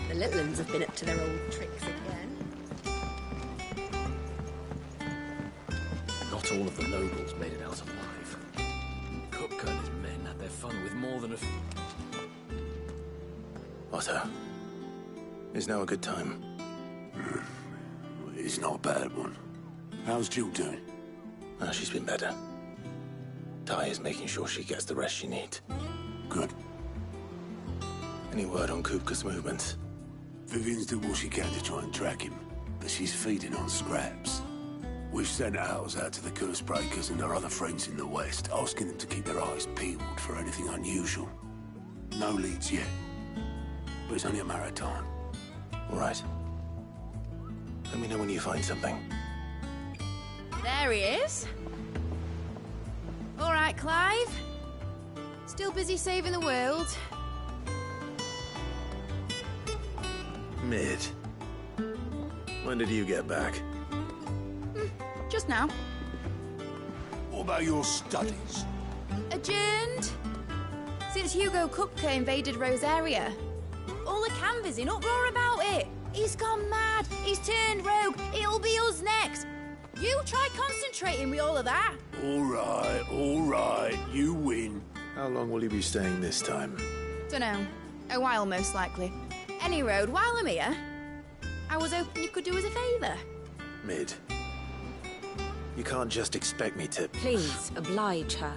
The little uns have been up to their old tricks again. Not all of the nobles made it out alive. Kupka and his men had their fun with more than a... Otto, is now a good time? It's not a bad one. How's Jill doing? Oh, she's been better. Ty is making sure she gets the rest she needs. Good. Any word on Kupka's movements? Vivian's did what she can to try and track him, but she's feeding on scraps. We've sent ours out to the curse breakers and our other friends in the west, asking them to keep their eyes peeled for anything unusual. No leads yet, but it's only a matter of time. All right. Let me know when you find something. There he is. All right, Clive. Still busy saving the world. Mid. When did you get back? Just now. What about your studies? Adjourned. Since Hugo Kupka invaded Rosaria. All the canvass in uproar about it. He's gone mad. He's turned rogue. It'll be us next. You try concentrating with all of that. All right. You win. How long will you be staying this time? Dunno. A while, most likely. Any road, while I'm here, I was hoping you could do us a favour. Mid. You can't just expect me to... Please, oblige her.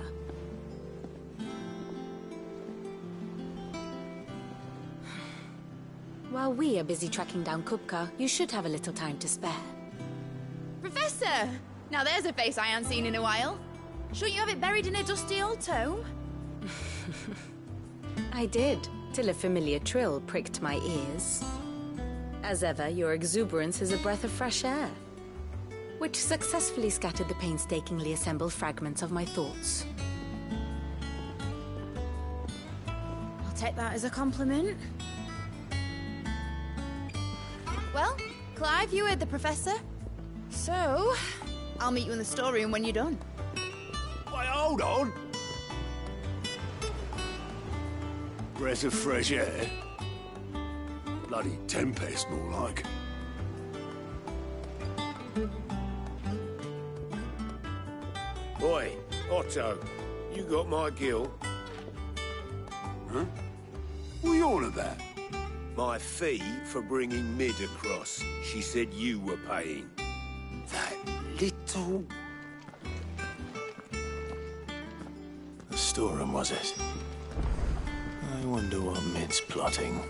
While we are busy tracking down Kupka, you should have a little time to spare. Professor! Now there's a face I haven't seen in a while. Shouldn't you have it buried in a dusty old tome? I did, till a familiar trill pricked my ears. As ever, your exuberance is a breath of fresh air, which successfully scattered the painstakingly assembled fragments of my thoughts. I'll take that as a compliment. Well, Clive, you heard the Professor. So, I'll meet you in the storeroom when you're done. Wait, hold on. Breath of fresh air. Bloody tempest, more like. Oi, Otto, you got my gill. Huh? What are you on about? My fee for bringing Mid across. She said you were paying. That little... The storeroom, was it? I wonder what Mid's plotting.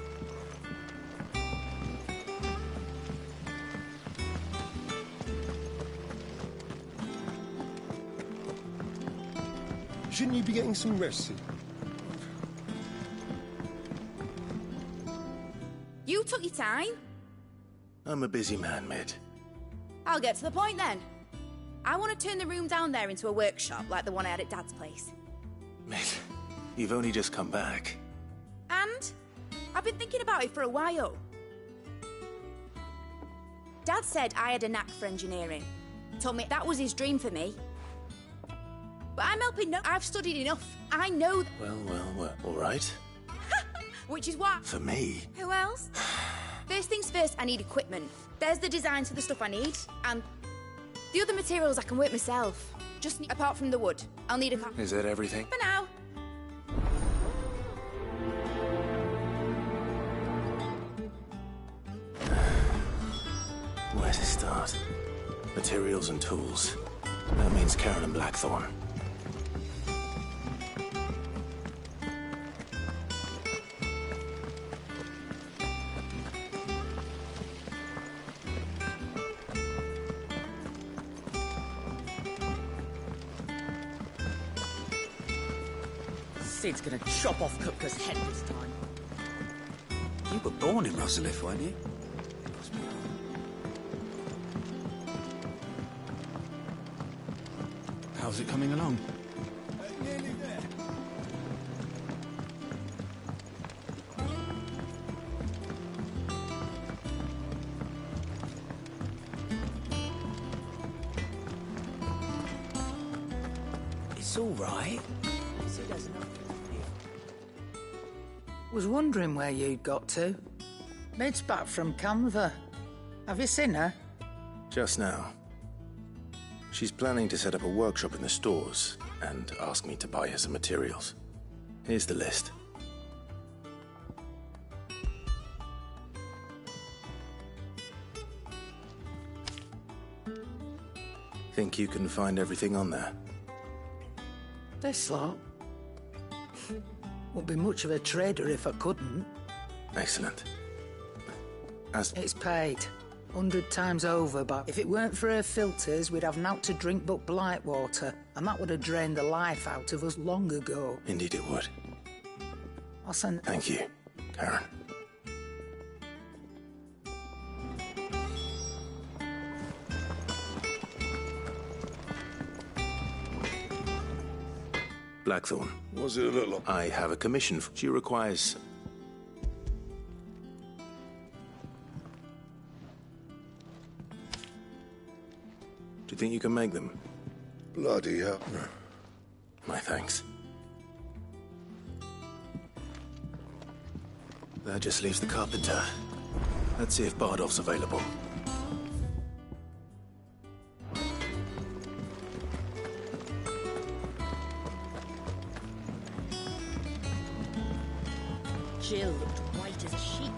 Shouldn't you be getting some rest soon? You took your time. I'm a busy man, Mid. I'll get to the point then. I want to turn the room down there into a workshop like the one I had at Dad's place. Mid, you've only just come back. And I've been thinking about it for a while. Dad said I had a knack for engineering. Told me that was his dream for me. But I'm helping no. I've studied enough. I know. Well, all right. Which is what? For me. Who else? First things first, I need equipment. There's the designs for the stuff I need, and the other materials I can work myself. Just apart from the wood, I'll need a... Is that everything? For now. Where to start? Materials and tools. That means Karen and Blackthorn. Sid's gonna chop off Kupka's head this time. You were born in Rosalith, weren't you? How's it coming along? Nearly there. It's all right. Sid has enough. Was wondering where you'd got to. Mid's back from Canva. Have you seen her? Just now. She's planning to set up a workshop in the stores and ask me to buy her some materials. Here's the list. Think you can find everything on there? This lot? Wouldn't be much of a trader if I couldn't. Excellent. It's paid. 100 times over, but if it weren't for her filters, we'd have naught to drink but blight water, and that would have drained the life out of us long ago. Indeed it would. I'll send... Thank you, Karen. Blackthorn. What's it look like? I have a commission. She requires... Do you think you can make them? Bloody hell. My thanks. That just leaves the carpenter. Let's see if Bardolph's available. Jill looked white as a sheet.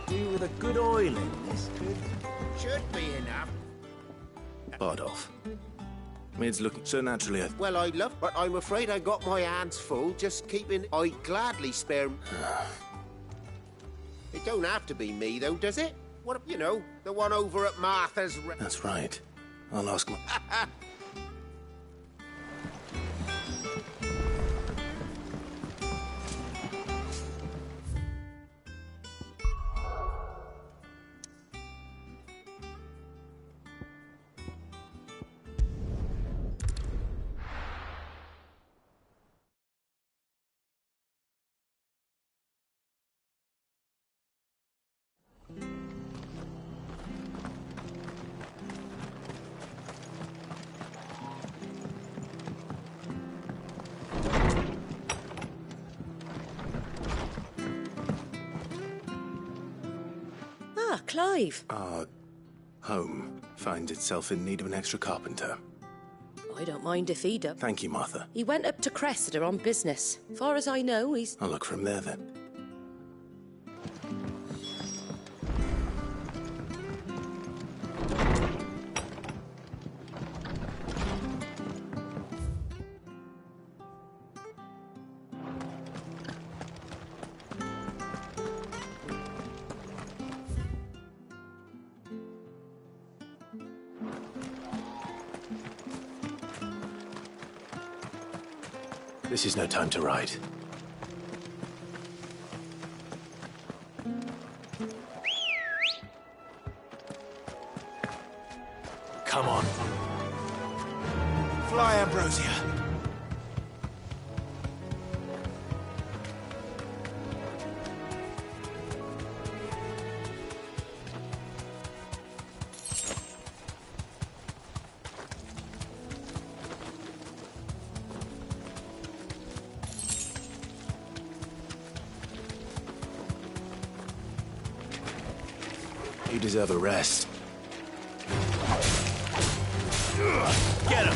Do with a good oil in this. Should be enough. Bardolph. Mid's looking so naturally. Well, I'd love, but I'm afraid I got my hands full just keeping... I'd gladly spare... It don't have to be me, though, does it? What, you know, the one over at Martha's... That's right. I'll ask my... Ah, Clive. Our home finds itself in need of an extra carpenter. I don't mind if he does. Thank you, Martha. He went up to Cressida on business. Far as I know, he's... I'll look from there, then. This is no time to ride. Come on. Fly, Ambrosia. You deserve a rest. Get him!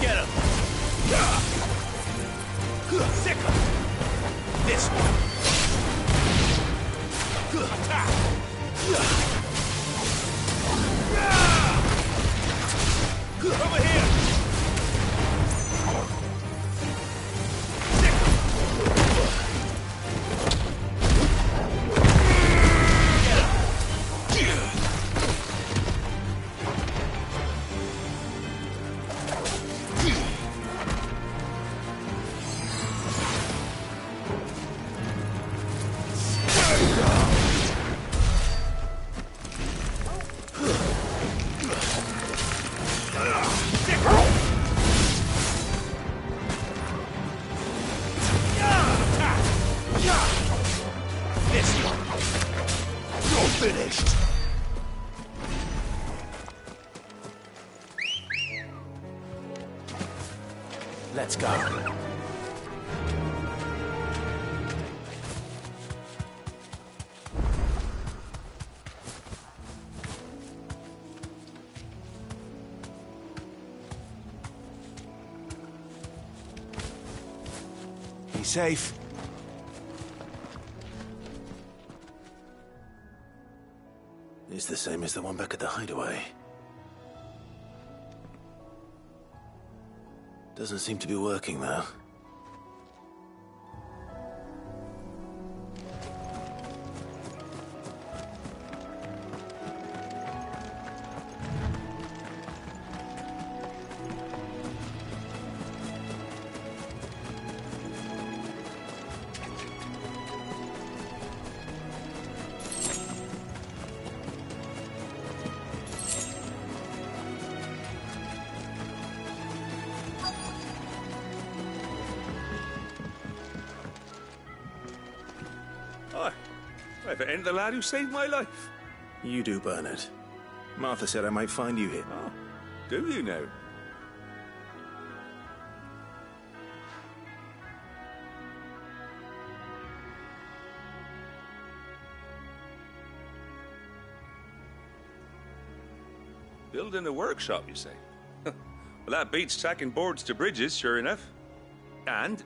Get him! Sick him! This one! Attack! Over here! Sick him! Let's go. Be safe. It's the same as the one back at the hideaway. Doesn't seem to be working, though. If it ain't the lad who saved my life. You do, Bernard. Martha said I might find you here. Oh, do you now? Building a workshop, you say? Well, that beats tacking boards to bridges, sure enough. And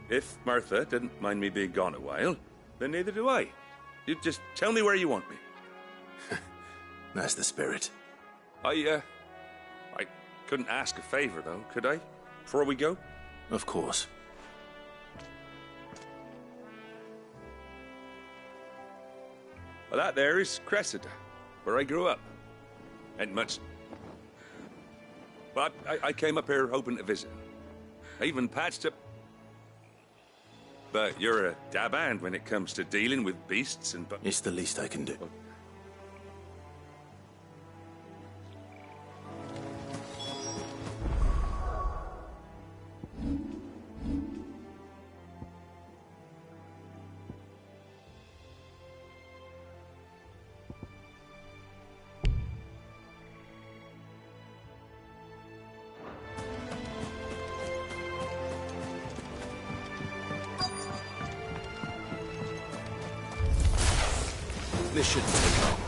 if Martha didn't mind me being gone a while, then neither do I. You just tell me where you want me. That's the spirit. I couldn't ask a favor, though, could I? Before we go? Of course. Well, that there is Cressida, where I grew up. Ain't much. But I came up here hoping to visit. I even patched up. But you're a dab hand when it comes to dealing with beasts and... It's the least I can do. This shouldn't take long.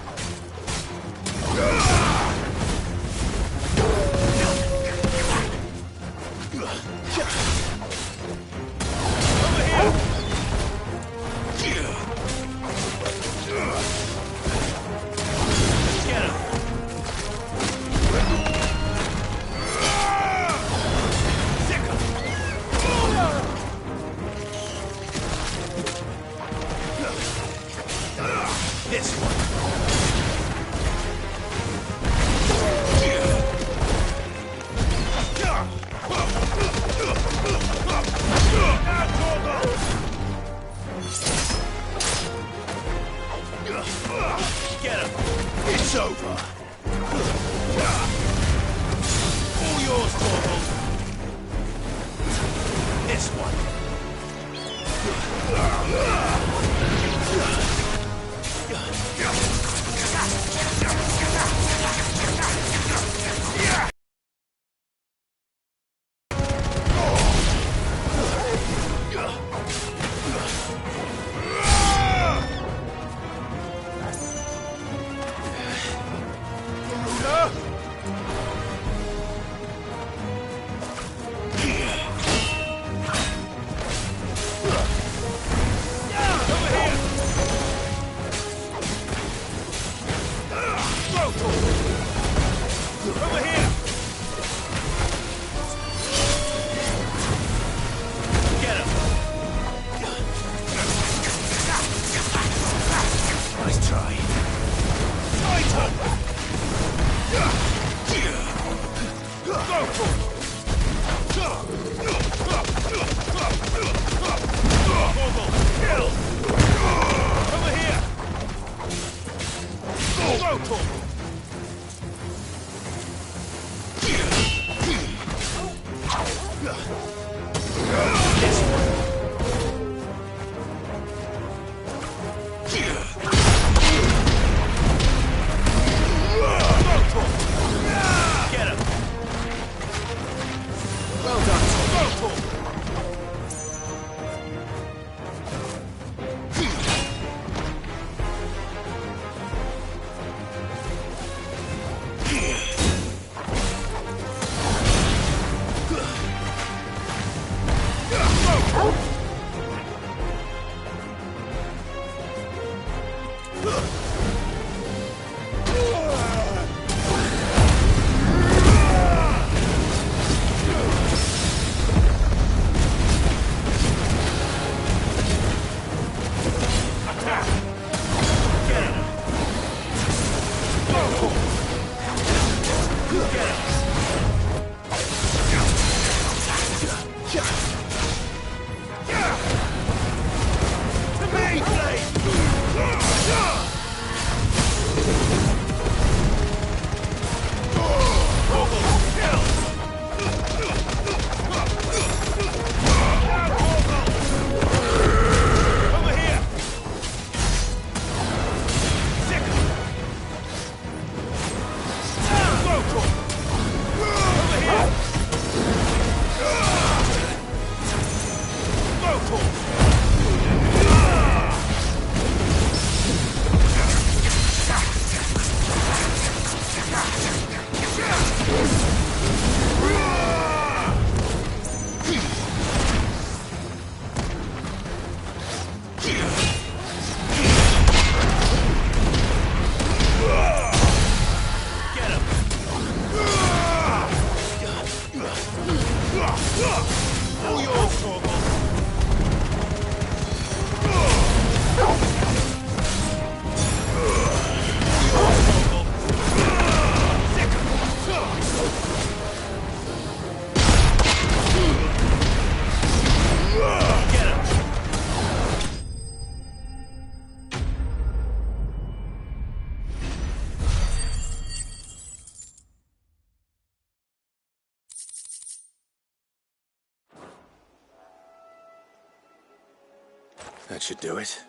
That should do it.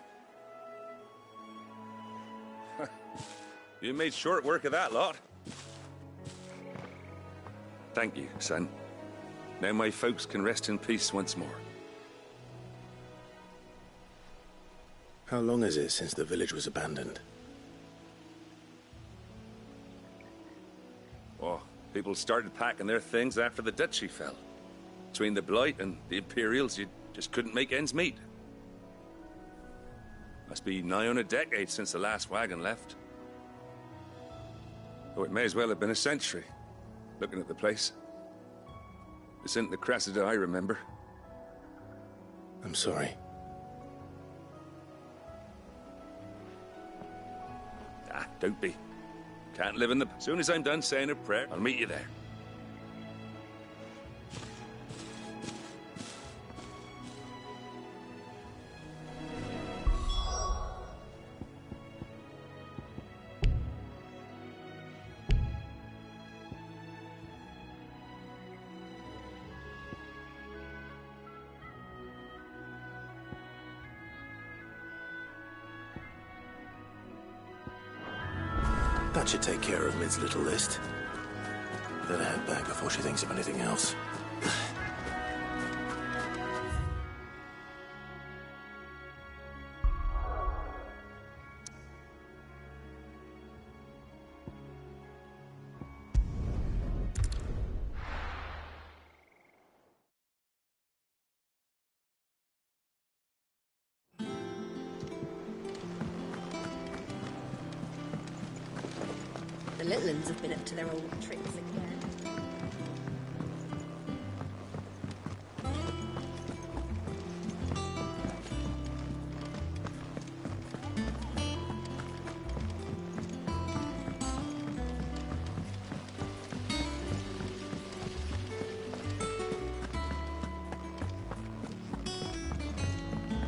You made short work of that lot. Thank you, son. Now my folks can rest in peace once more. How long is it since the village was abandoned? Oh, people started packing their things after the duchy fell. Between the Blight and the Imperials, you just couldn't make ends meet. Must be nigh on a decade since the last wagon left. Oh, it may as well have been a century, looking at the place. This isn't the Cressida I remember. I'm sorry. Ah, don't be. Can't live in the... As soon as I'm done saying a prayer, I'll meet you there. That should take care of Mid's little list. Better head back before she thinks of anything else. The little uns have been up to their old tricks again.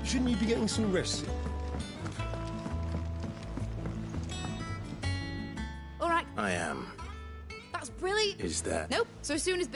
Shouldn't you be getting some rest? All right. I am. That's brilliant. Is that... Nope. So as soon as...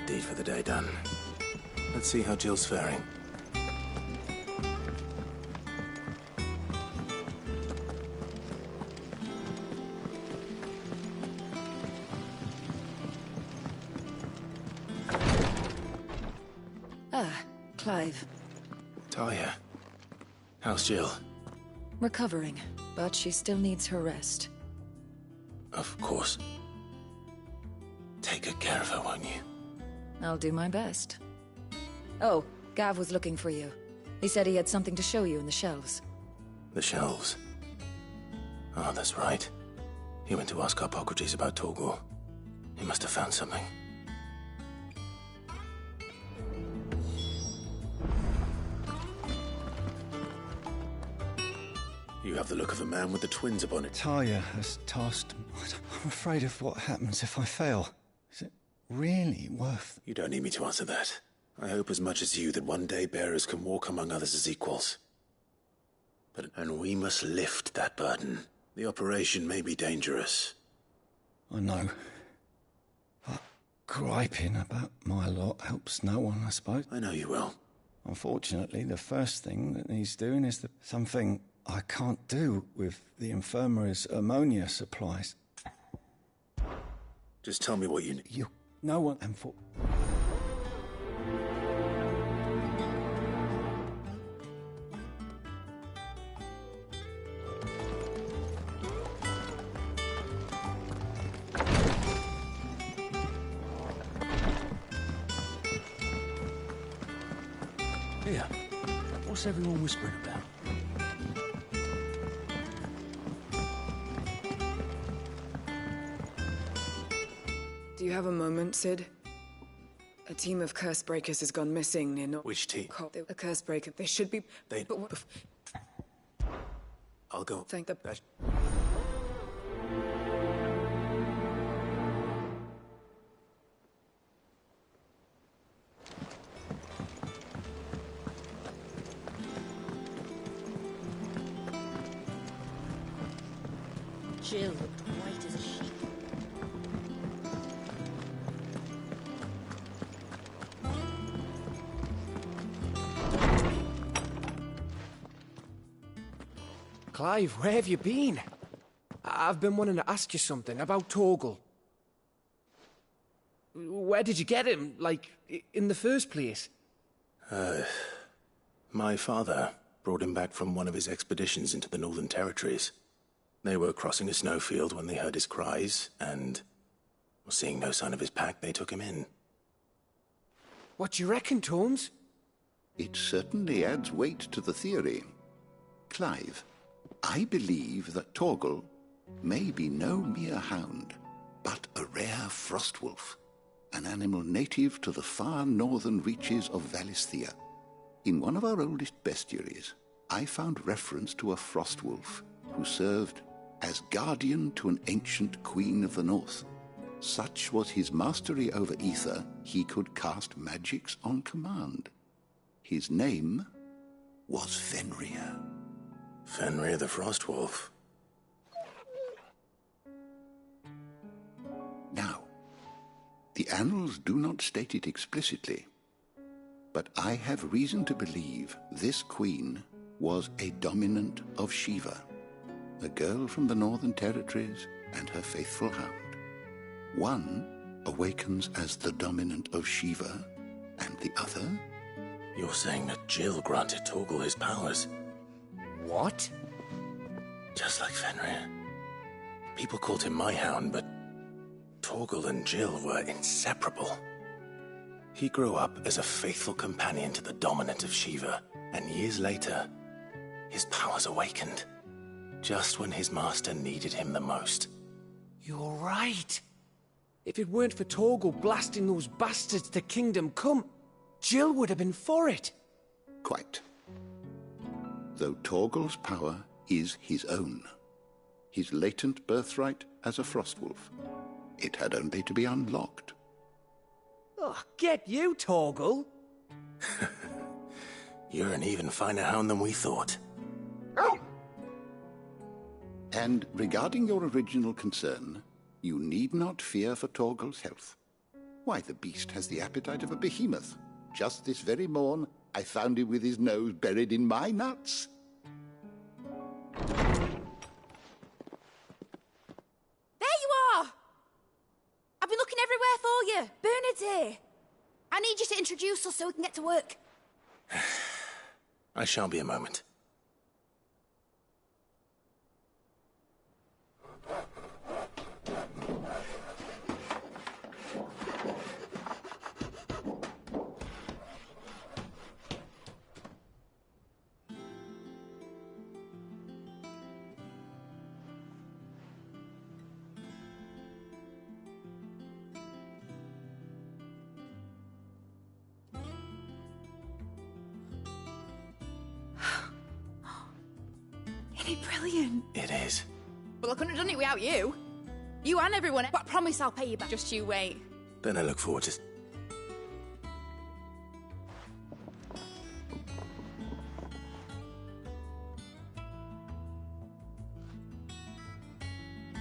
Good deed for the day done. Let's see how Jill's faring. Clive. Talia. How's Jill? Recovering, but she still needs her rest. Of course. Take good care of her, won't you? I'll do my best. Oh, Gav was looking for you. He said he had something to show you in the shelves. The shelves? Oh, that's right. He went to ask Harpocrates about Torgor. He must have found something. You have the look of a man with the twins upon it. Talia has tasked... I'm afraid of what happens if I fail. Is it really worth... You don't need me to answer that. I hope as much as you that one day bearers can walk among others as equals. And we must lift that burden. The operation may be dangerous. I know. But griping about my lot helps no one, I suppose. I know you will. Unfortunately, the first thing that needs doing is something I can't do with the infirmary's ammonia supplies. Just tell me what you need. No one... And for... Here, what's everyone whispering about? Do you have a moment, Sid? A team of curse breakers has gone missing near Which team? A curse breaker. They should be... They... But what... I'll go... Thank the... Jill looked white as a sheet. Clive, where have you been? I've been wanting to ask you something about Torgal. Where did you get him, like, in the first place? My father brought him back from one of his expeditions into the Northern Territories. They were crossing a snowfield when they heard his cries, and, seeing no sign of his pack, they took him in. What do you reckon, Tomes? It certainly adds weight to the theory. Clive, I believe that Torgal may be no mere hound, but a rare frostwolf, an animal native to the far northern reaches of Valisthea. In one of our oldest bestiaries, I found reference to a frostwolf who served as guardian to an ancient queen of the north. Such was his mastery over ether, he could cast magics on command. His name was Fenrir. Fenrir the Frostwolf. Now, the annals do not state it explicitly, but I have reason to believe this queen was a dominant of Shiva, a girl from the Northern Territories and her faithful hound. One awakens as the dominant of Shiva, and the other... You're saying that Jill granted Torgal his powers? What? Just like Fenrir. People called him my hound, but Torgal and Jill were inseparable. He grew up as a faithful companion to the dominant of Shiva, and years later, his powers awakened. Just when his master needed him the most. You're right. If it weren't for Torgal blasting those bastards to Kingdom Come, Jill would have been for it. Quite. Though Torgal's power is his own. His latent birthright as a Frostwolf. It had only to be unlocked. Oh, get you, Torgal! You're an even finer hound than we thought. And regarding your original concern, you need not fear for Torgal's health. Why, the beast has the appetite of a behemoth. Just this very morn, I found him with his nose buried in my nuts. There you are! I've been looking everywhere for you. Bernard's here. I need you to introduce us so we can get to work. I shall be a moment. Isn't it brilliant? It is. Well, I couldn't have done it without you. You and everyone, but I promise I'll pay you back. Just you wait. Then I look forward to...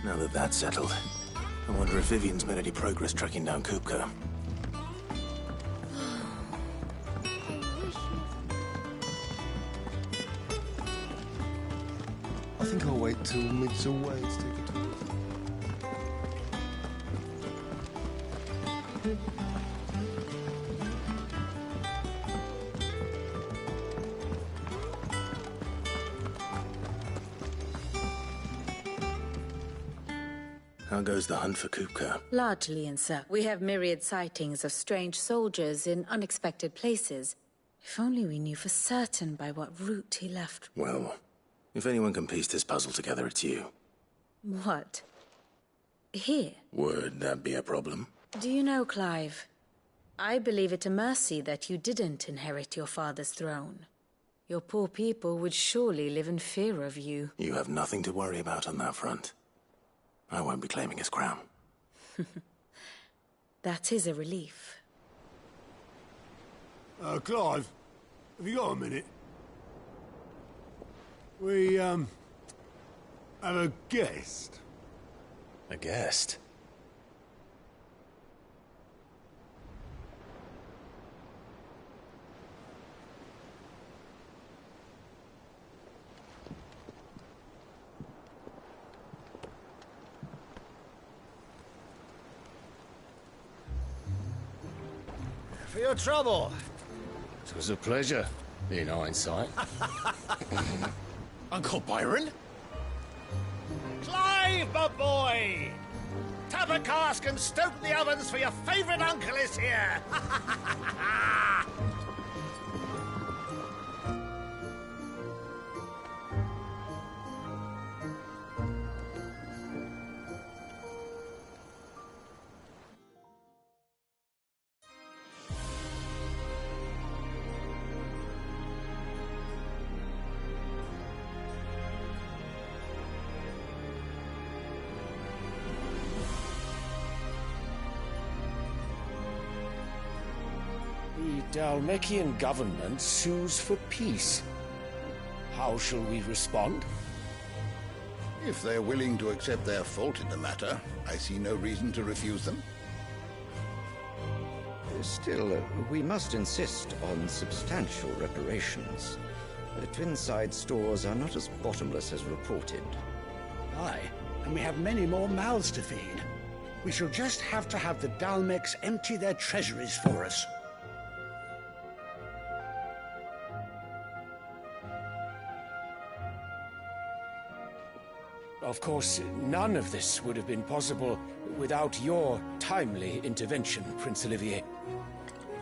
Now that that's settled, I wonder if Vivian's made any progress tracking down Kupka. I think I'll wait till mid's away to take a tour. How goes the hunt for Kupka? Largely in sir. We have myriad sightings of strange soldiers in unexpected places. If only we knew for certain by what route he left. Well, if anyone can piece this puzzle together, it's you. What? Here? Would that be a problem? Do you know, Clive? I believe it a mercy that you didn't inherit your father's throne. Your poor people would surely live in fear of you. You have nothing to worry about on that front. I won't be claiming his crown. That is a relief. Clive, have you got a minute? We, have a guest. A guest? For your trouble. It was a pleasure, in hindsight. Uncle Byron? Clive, my boy! Tap a cask and stoke the ovens for your favourite uncle is here! The Dalmekian government sues for peace. How shall we respond? If they're willing to accept their fault in the matter, I see no reason to refuse them. Still, we must insist on substantial reparations. The Twinside stores are not as bottomless as reported. Aye, and we have many more mouths to feed. We shall just have to have the Dalmecs empty their treasuries for us. Of course, none of this would have been possible without your timely intervention, Prince Olivier.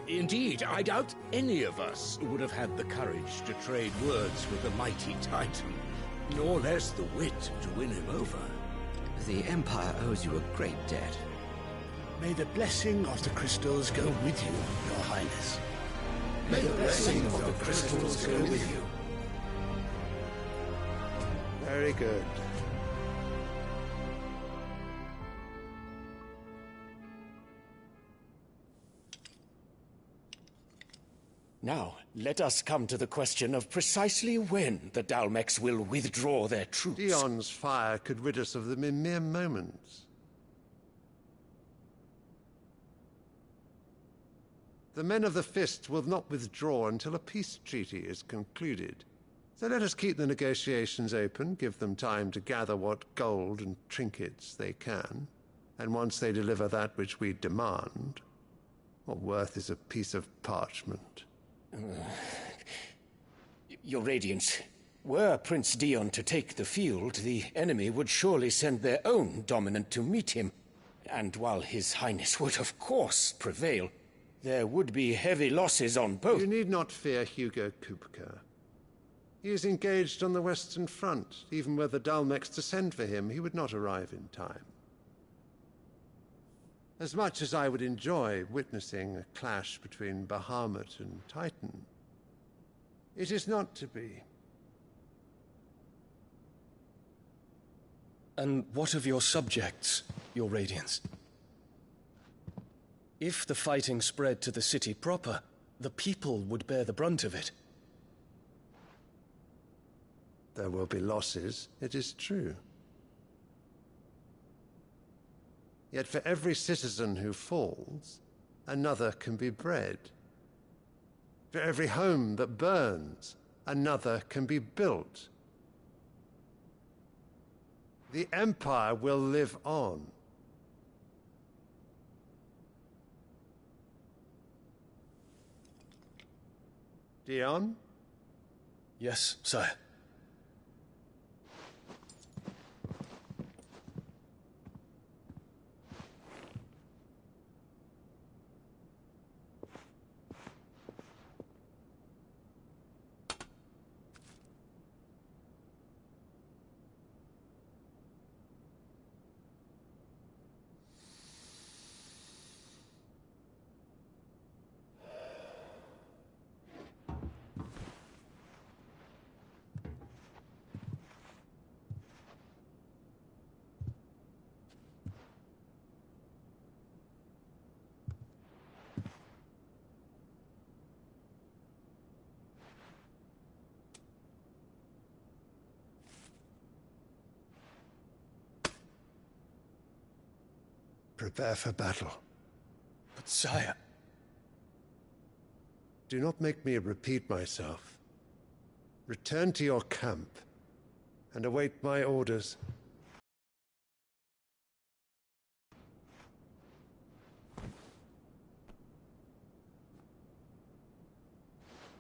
Indeed, I doubt any of us would have had the courage to trade words with the mighty Titan, nor less the wit to win him over. The Empire owes you a great debt. May the blessing of the crystals go with you, Your Highness. May the blessing of the crystals go with you. Very good. Now, let us come to the question of precisely when the Dalmecs will withdraw their troops. Dion's fire could rid us of them in mere moments. The men of the Fist will not withdraw until a peace treaty is concluded. So let us keep the negotiations open, give them time to gather what gold and trinkets they can, and once they deliver that which we demand, what worth is a piece of parchment? Your Radiance, were Prince Dion to take the field, the enemy would surely send their own dominant to meet him. And while His Highness would of course prevail, there would be heavy losses on both. You need not fear Hugo Kupka. He is engaged on the Western Front. Even were the Dalmex to send for him, he would not arrive in time. As much as I would enjoy witnessing a clash between Bahamut and Titan, it is not to be. And what of your subjects, your Radiance? If the fighting spread to the city proper, the people would bear the brunt of it. There will be losses, it is true. Yet for every citizen who falls, another can be bred. For every home that burns, another can be built. The Empire will live on. Dion? Yes, sire. Prepare for battle. But sire... Do not make me repeat myself. Return to your camp and await my orders.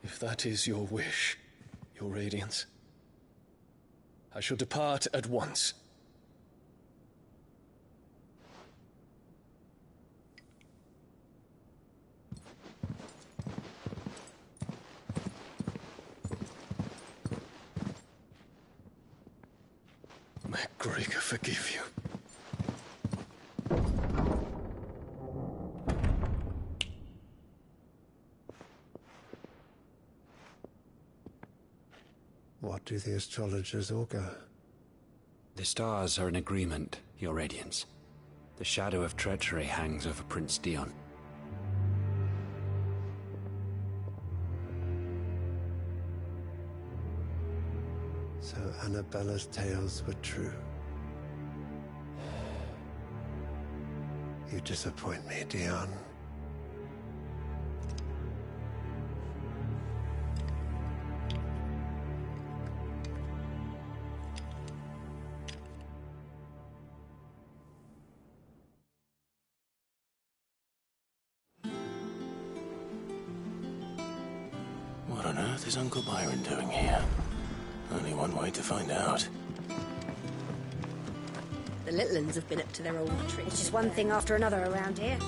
If that is your wish, your Radiance, I shall depart at once. May Gregor forgive you. What do the astrologers augur? The stars are in agreement, your Radiance. The shadow of treachery hangs over Prince Dion. So Annabella's tales were true. You disappoint me, Dion. What on earth is Uncle Byron doing here? Only one way to find out. The Litlins have been up to their old tricks. It's just one thing after another around here.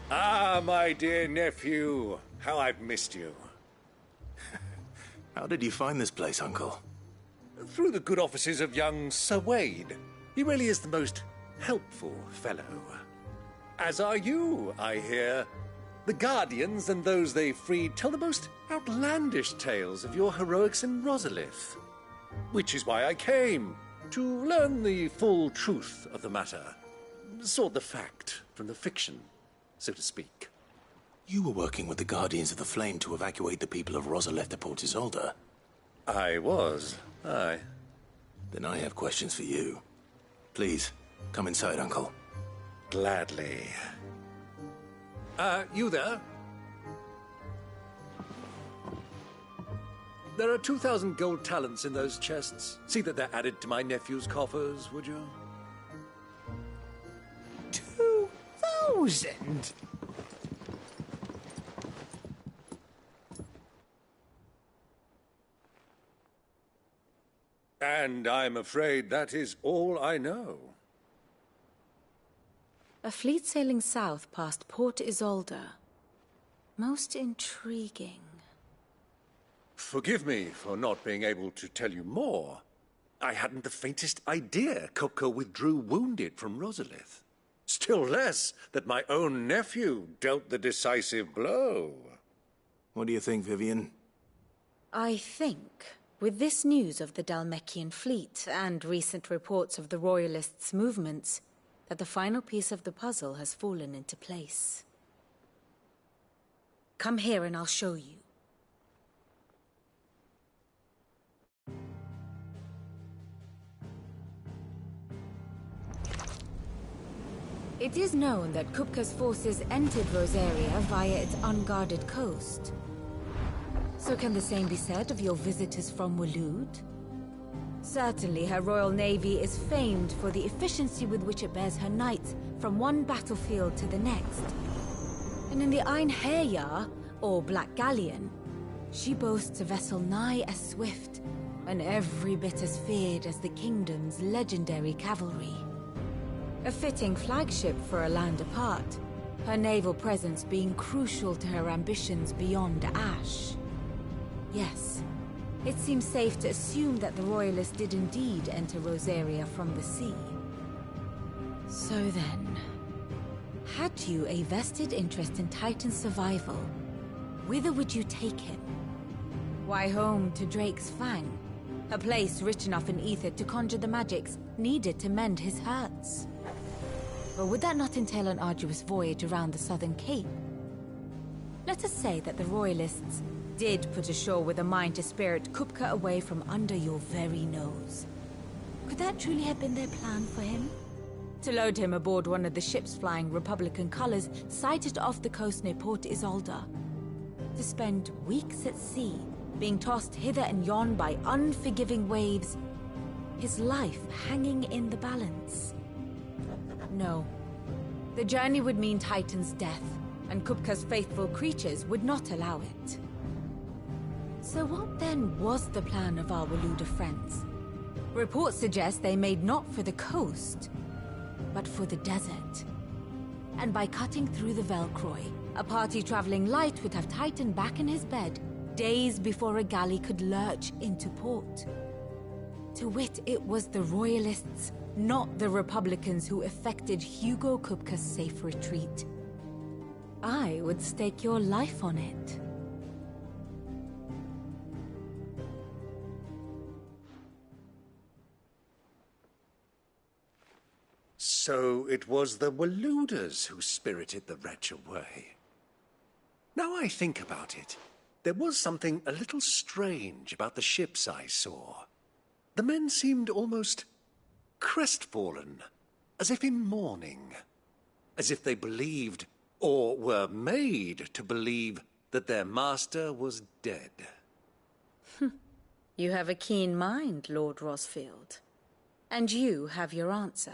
Ah, my dear nephew. How I've missed you. How did you find this place, Uncle? Through the good offices of young Sir Wade. He really is the most helpful fellow. As are you, I hear. The Guardians and those they freed tell the most outlandish tales of your heroics in Rosalith. Which is why I came. To learn the full truth of the matter. Sort the fact from the fiction, so to speak. You were working with the Guardians of the Flame to evacuate the people of Rosalith to Port Isolde. I was, aye. Then I have questions for you. Please, come inside, Uncle. Gladly. You there? There are 2,000 gold talents in those chests. See that they're added to my nephew's coffers, would you? 2,000? And I'm afraid that is all I know. A fleet sailing south past Port Isolde. Most intriguing. Forgive me for not being able to tell you more. I hadn't the faintest idea Kupka withdrew wounded from Rosalith. Still less that my own nephew dealt the decisive blow. What do you think, Vivian? I think, with this news of the Dhalmekian fleet and recent reports of the Royalists' movements, that the final piece of the puzzle has fallen into place. Come here and I'll show you. It is known that Kupka's forces entered Rosaria via its unguarded coast. So can the same be said of your visitors from Waloed? Certainly her Royal Navy is famed for the efficiency with which it bears her knights from one battlefield to the next. And in the Einherjar, or Black Galleon, she boasts a vessel nigh as swift and every bit as feared as the kingdom's legendary cavalry. A fitting flagship for a land apart, her naval presence being crucial to her ambitions beyond Ash. Yes, it seems safe to assume that the Royalists did indeed enter Rosaria from the sea. So then, had you a vested interest in Titan's survival, whither would you take him? Why, home to Drake's Fang, a place rich enough in ether to conjure the magics needed to mend his hurts. But would that not entail an arduous voyage around the southern cape? Let us say that the Royalists did put ashore with a mind to spirit Kupka away from under your very nose. Could that truly have been their plan for him? To load him aboard one of the ships flying Republican colors sighted off the coast near Port Isolde? To spend weeks at sea, being tossed hither and yon by unforgiving waves, his life hanging in the balance? No. The journey would mean Titan's death, and Kupka's faithful creatures would not allow it. So what then was the plan of our Waluda friends? Reports suggest they made not for the coast, but for the desert. And by cutting through the Velcroy, a party traveling light would have Titan back in his bed days before a galley could lurch into port. To wit, it was the Royalists, not the Republicans, who effected Hugo Kupka's safe retreat. I would stake your life on it. So it was the Waludas who spirited the wretch away. Now I think about it, there was something a little strange about the ships I saw. The men seemed almost crestfallen, as if in mourning, as if they believed, or were made to believe, that their master was dead. You have a keen mind, Lord Rosfield. And you have your answer.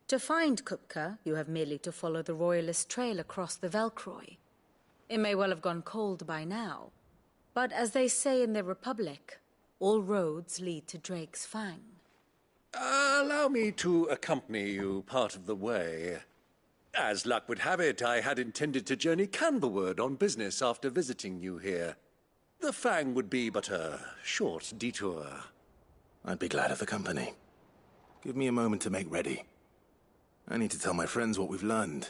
To find Kupka, you have merely to follow the Royalist trail across the Velcroy. It may well have gone cold by now, but as they say in the Republic, all roads lead to Drake's Fang. Allow me to accompany you part of the way. As luck would have it, I had intended to journey Canberward on business after visiting you here. The Fang would be but a short detour. I'd be glad of the company. Give me a moment to make ready. I need to tell my friends what we've learned,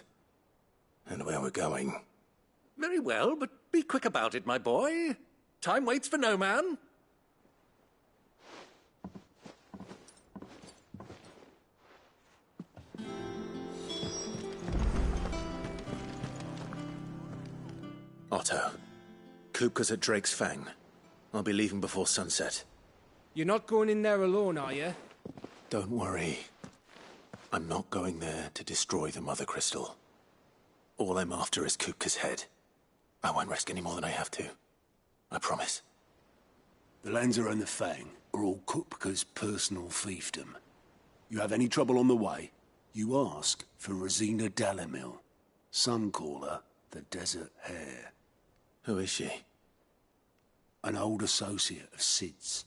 and where we're going. Very well, but be quick about it, my boy. Time waits for no man. Otto, Kupka's at Drake's Fang. I'll be leaving before sunset. You're not going in there alone, are you? Don't worry. I'm not going there to destroy the Mother Crystal. All I'm after is Kupka's head. I won't risk any more than I have to. I promise. The Lanza and the Fang are all Kupka's personal fiefdom. You have any trouble on the way, you ask for Rosina Dalamil. Some call her the Desert Hare. Who is she? An old associate of Sid's,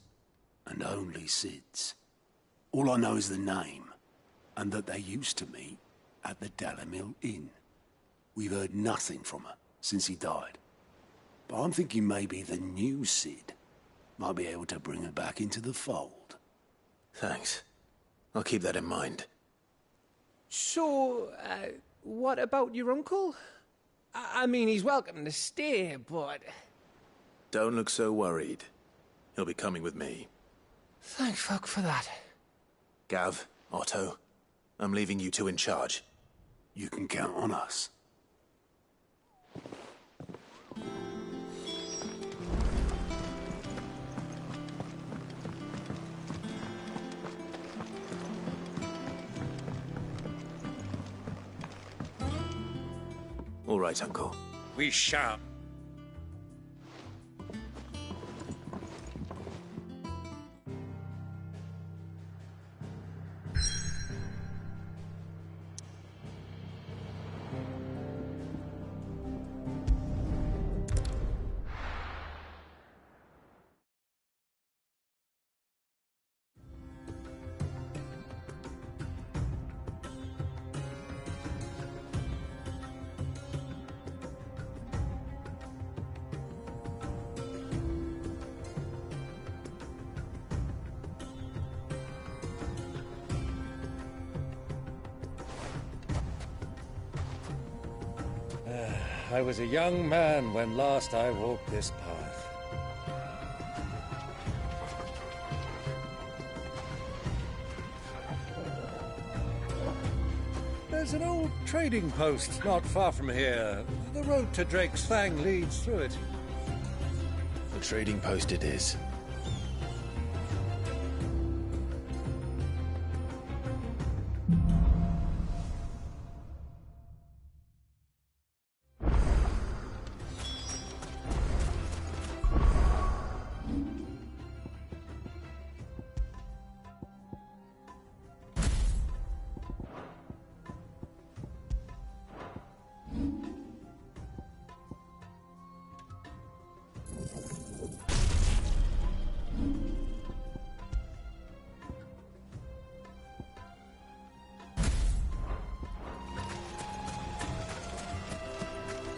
and only Sid's. All I know is the name, and that they used to meet at the Dalamil Inn. We've heard nothing from her since he died. But I'm thinking maybe the new Sid might be able to bring her back into the fold. Thanks. I'll keep that in mind. So, what about your uncle? I mean, he's welcome to stay, but... Don't look so worried. He'll be coming with me. Thank fuck for that. Gav, Otto, I'm leaving you two in charge. You can count on us. All right, Uncle. We shall. I was a young man when last I walked this path. There's an old trading post not far from here. The road to Drake's Fang leads through it. The trading post it is.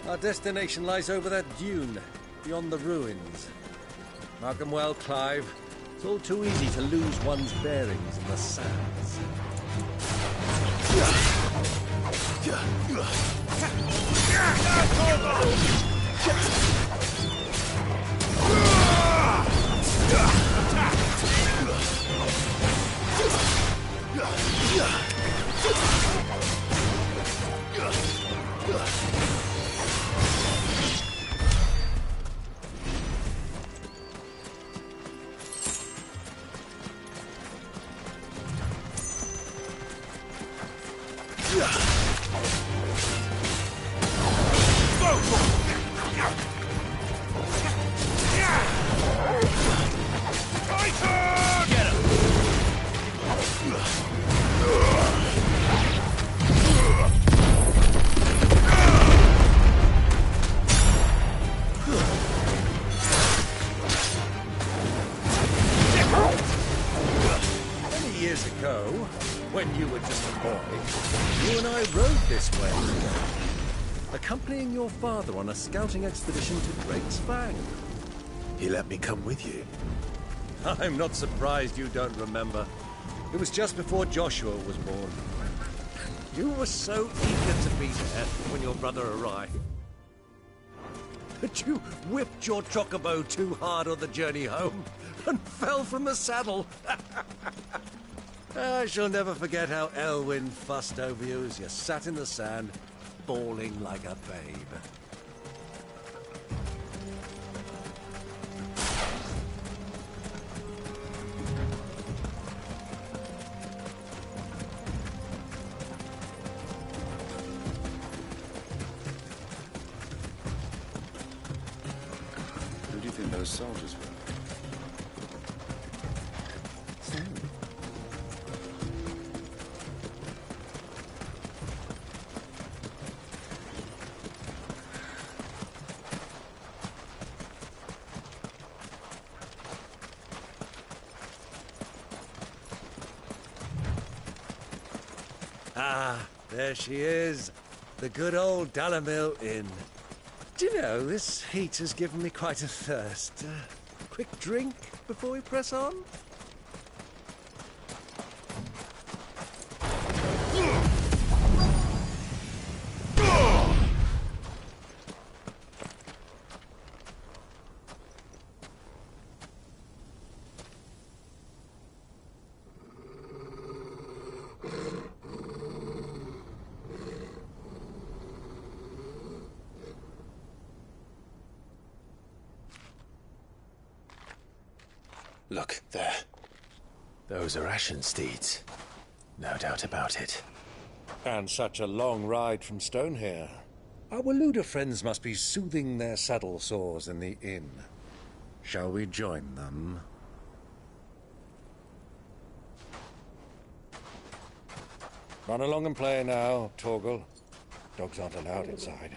Our destination lies over that dune, beyond the ruins. Mark 'em well, Clive. It's all too easy to lose one's bearings in the sands. When you were just a boy, you and I rode this way together, accompanying your father on a scouting expedition to Drake's Fang. He let me come with you. I'm not surprised you don't remember. It was just before Joshua was born. You were so eager to be there when your brother arrived. But you whipped your chocobo too hard on the journey home and fell from the saddle. I shall never forget how Elwyn fussed over you as you sat in the sand, bawling like a babe. soldiers were. Ah, there she is. The good old Dalamil Inn. Do you know, this heat has given me quite a thirst. Quick drink before we press on? Look, there. Those are Ashen steeds. No doubt about it. And such a long ride from Stonehair. Our Waluda friends must be soothing their saddle sores in the inn. Shall we join them? Run along and play now, Torgal. Dogs aren't allowed inside.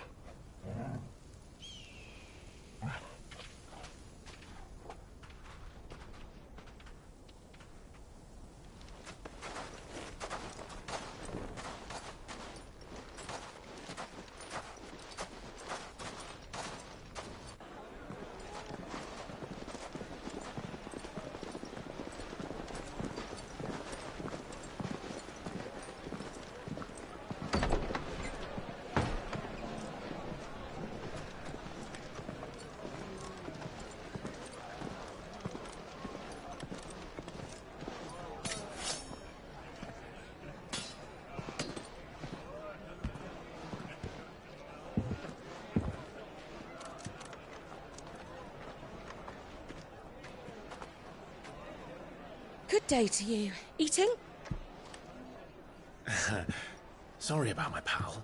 Good day to you. Eating? Sorry about my pal.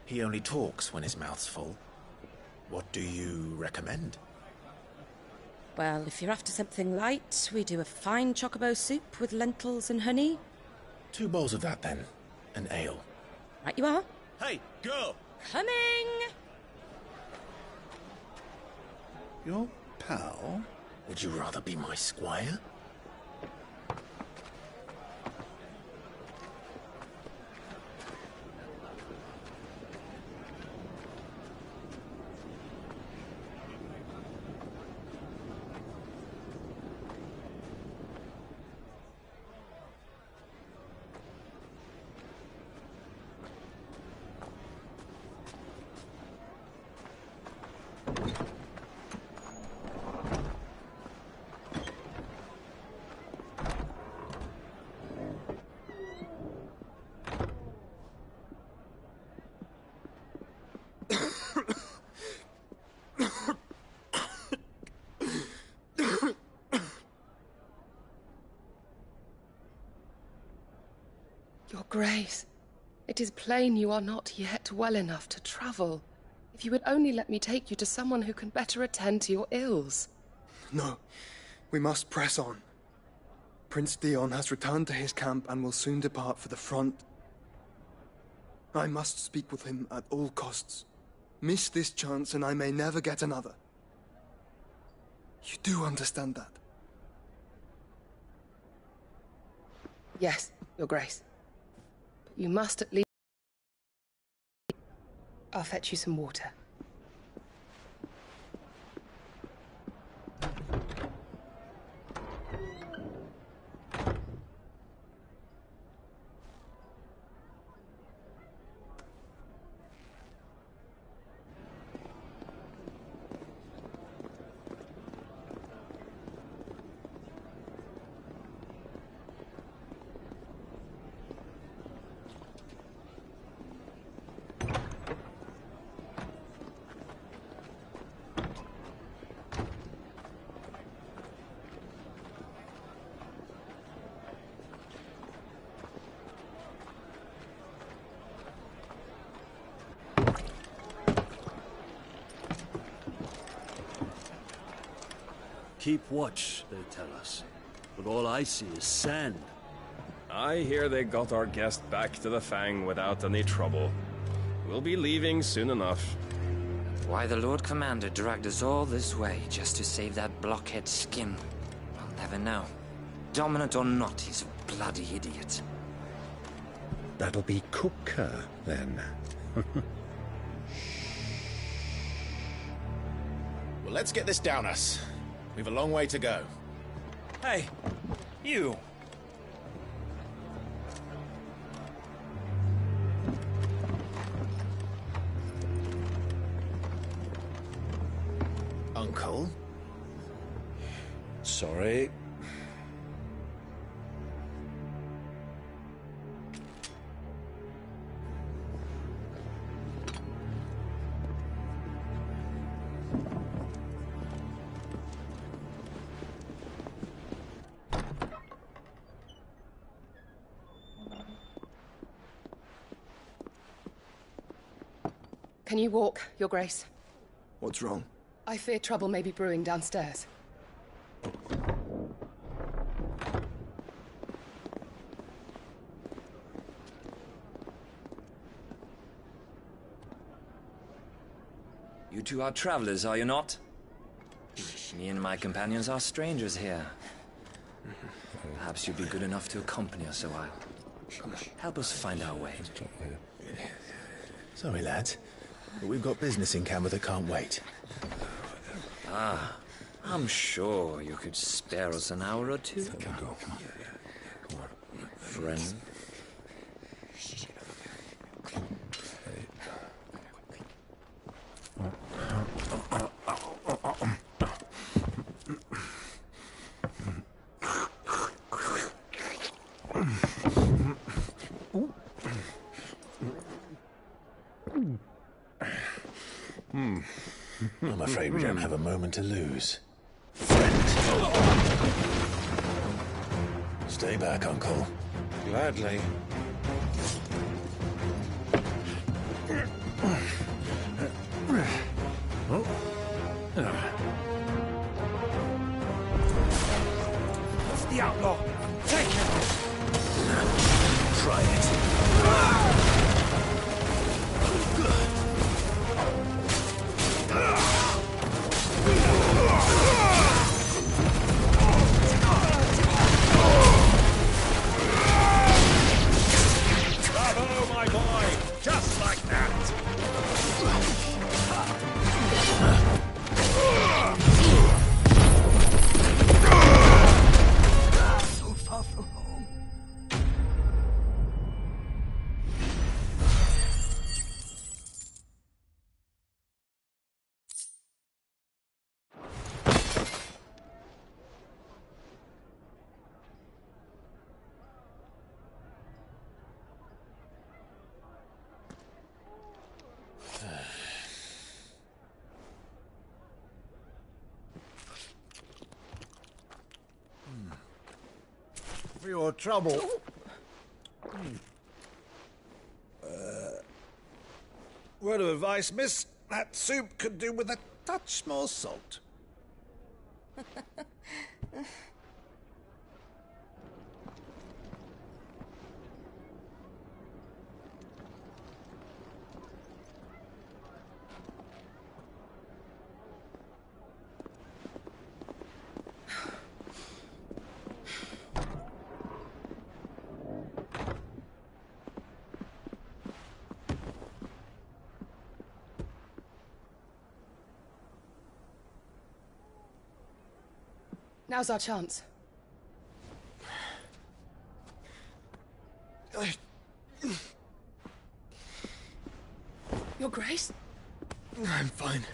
He only talks when his mouth's full. What do you recommend? Well, if you're after something light, we do a fine chocobo soup with lentils and honey. 2 bowls of that, then. An ale. Right you are. Hey, girl! Coming! Your pal? Would you rather be my squire? Your Grace, it is plain you are not yet well enough to travel. If you would only let me take you to someone who can better attend to your ills. No, we must press on. Prince Dion has returned to his camp and will soon depart for the front. I must speak with him at all costs. Miss this chance and I may never get another. You do understand that? Yes, Your Grace. But you must at least... I'll fetch you some water. Keep watch, they tell us. But all I see is sand. I hear they got our guest back to the Fang without any trouble. We'll be leaving soon enough. Why the Lord Commander dragged us all this way just to save that blockhead skin, I'll never know. Dominant or not, he's a bloody idiot. That'll be Cooker, then. Well, let's get this down us. We've a long way to go. Hey, you! Uncle? Sorry. Can you walk, Your Grace? What's wrong? I fear trouble may be brewing downstairs. You two are travelers, are you not? Me and my companions are strangers here. Perhaps you'd be good enough to accompany us a while. Help us find our way. Sorry, lads, but we've got business in Canberra that can't wait. Ah, I'm sure you could spare us an hour or two. Come on. Friend. I'm afraid we don't have a moment to lose. Stay back, Uncle. Gladly. What's the outlaw? Take him! Try it. Bravo, my boy! Just like that! So far from home. For your trouble. Word of advice, miss. That soup could do with a touch more salt. Now's our chance. Your Grace? I'm fine.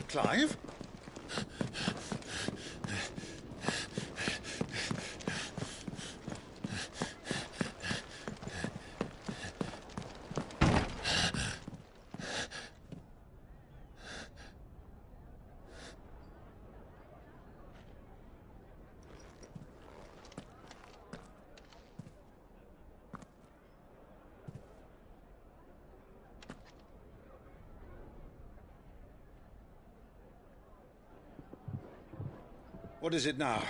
Clive? What is it now?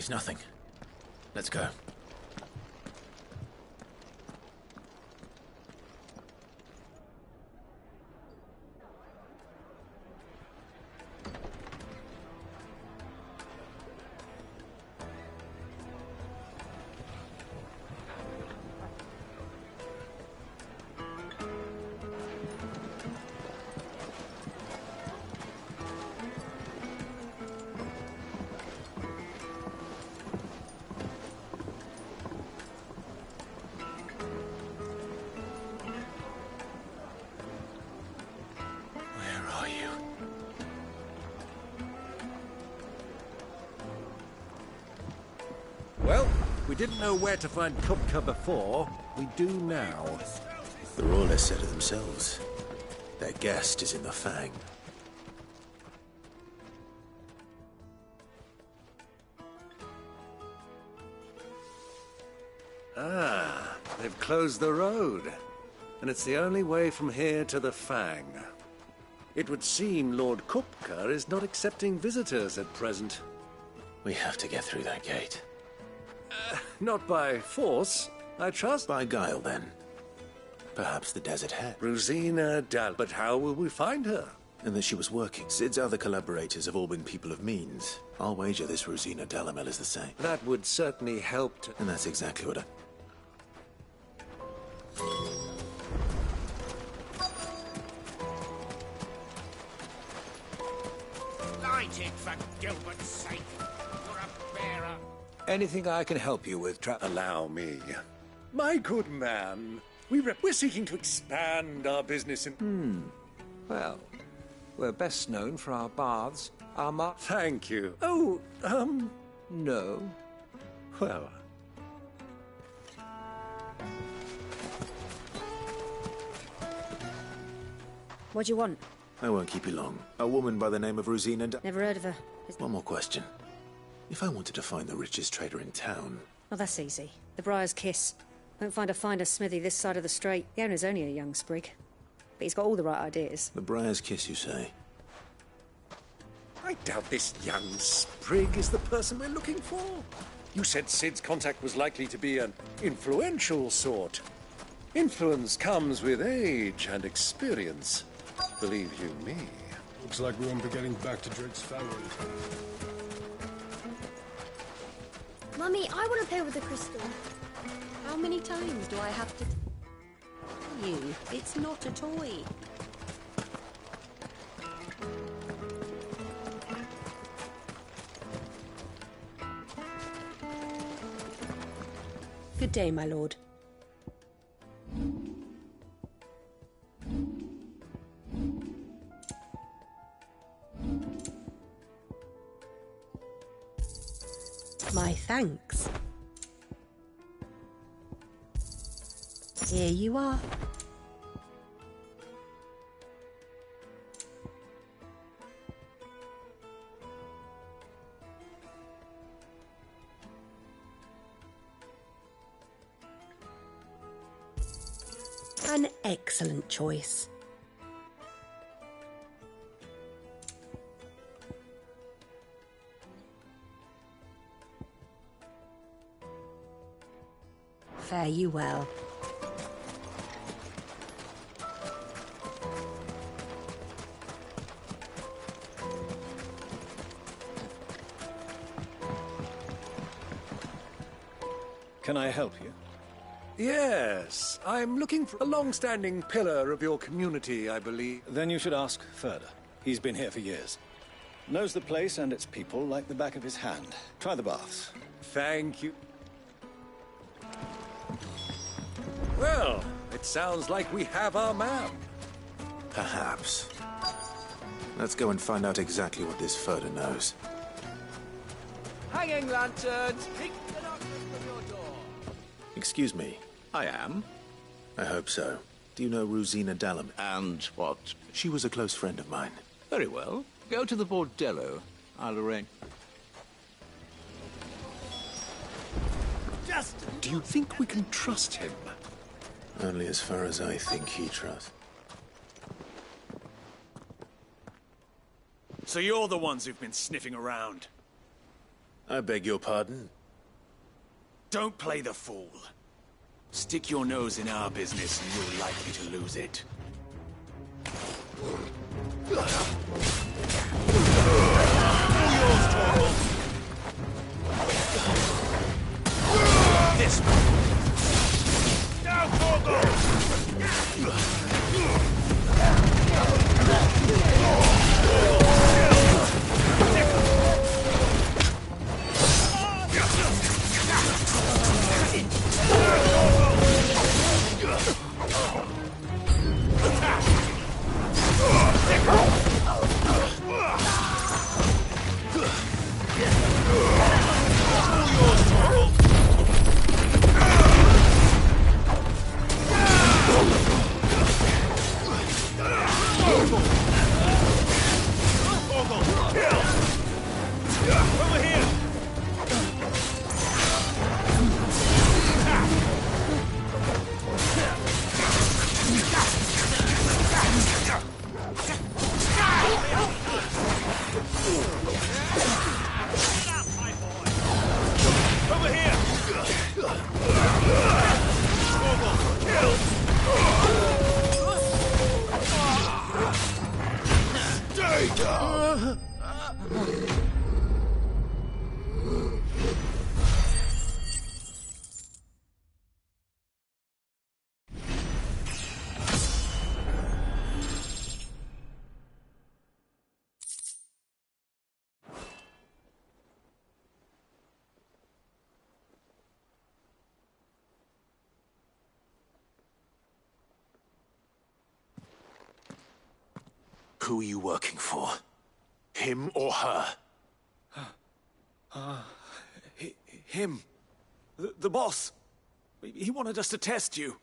It's nothing. Let's go. Well, we didn't know where to find Kupka before. We do now. The Royalists said it themselves. Their guest is in the Fang. Ah, they've closed the road. And it's the only way from here to the Fang. It would seem Lord Kupka is not accepting visitors at present. We have to get through that gate. Not by force, I trust. By guile, then. Perhaps the Desert Hare. Rosina Dal. But how will we find her? And that she was working. Sid's other collaborators have all been people of means. I'll wager this Rosina Dalamel is the same. That would certainly help to... And that's exactly what I... Light it, for Gilbert's sake. You're a bearer. Anything I can help you with, Allow me. My good man, we're seeking to expand our business in... Well, we're best known for our baths, our Thank you. Oh, No. Well... What do you want? I won't keep you long. A woman by the name of Rosina Never heard of her. One more question. If I wanted to find the richest trader in town... Oh, that's easy. The Briar's Kiss. Won't find a finer smithy this side of the strait. The owner's only a young sprig. But he's got all the right ideas. The Briar's Kiss, you say? I doubt this young sprig is the person we're looking for. You said Sid's contact was likely to be an influential sort. Influence comes with age and experience. Believe you me. Looks like we won't be getting back to Drake's family. Mummy, I want to play with the crystal. How many times do I have to... You, it's not a toy. Good day, my lord. My thanks. Here you are. An excellent choice. Fare you well. Can I help you? Yes, I'm looking for a long-standing pillar of your community, I believe. Then you should ask further. He's been here for years. Knows the place and its people like the back of his hand. Try the baths. Thank you. Well, it sounds like we have our man. Perhaps. Let's go and find out exactly what this Furder knows. Hanging lanterns! Keep the darkness from your door! Excuse me. I am. I hope so. Do you know Rosina Dallum? And what? She was a close friend of mine. Very well. Go to the bordello. I'll arrange. Justin, do you think we can trust him? Only as far as I think he trusts. So you're the ones who've been sniffing around. I beg your pardon? Don't play the fool. Stick your nose in our business and you're likely to lose it. This one. Down, Who are you working for? Him or her? Him. The boss. He wanted us to test you.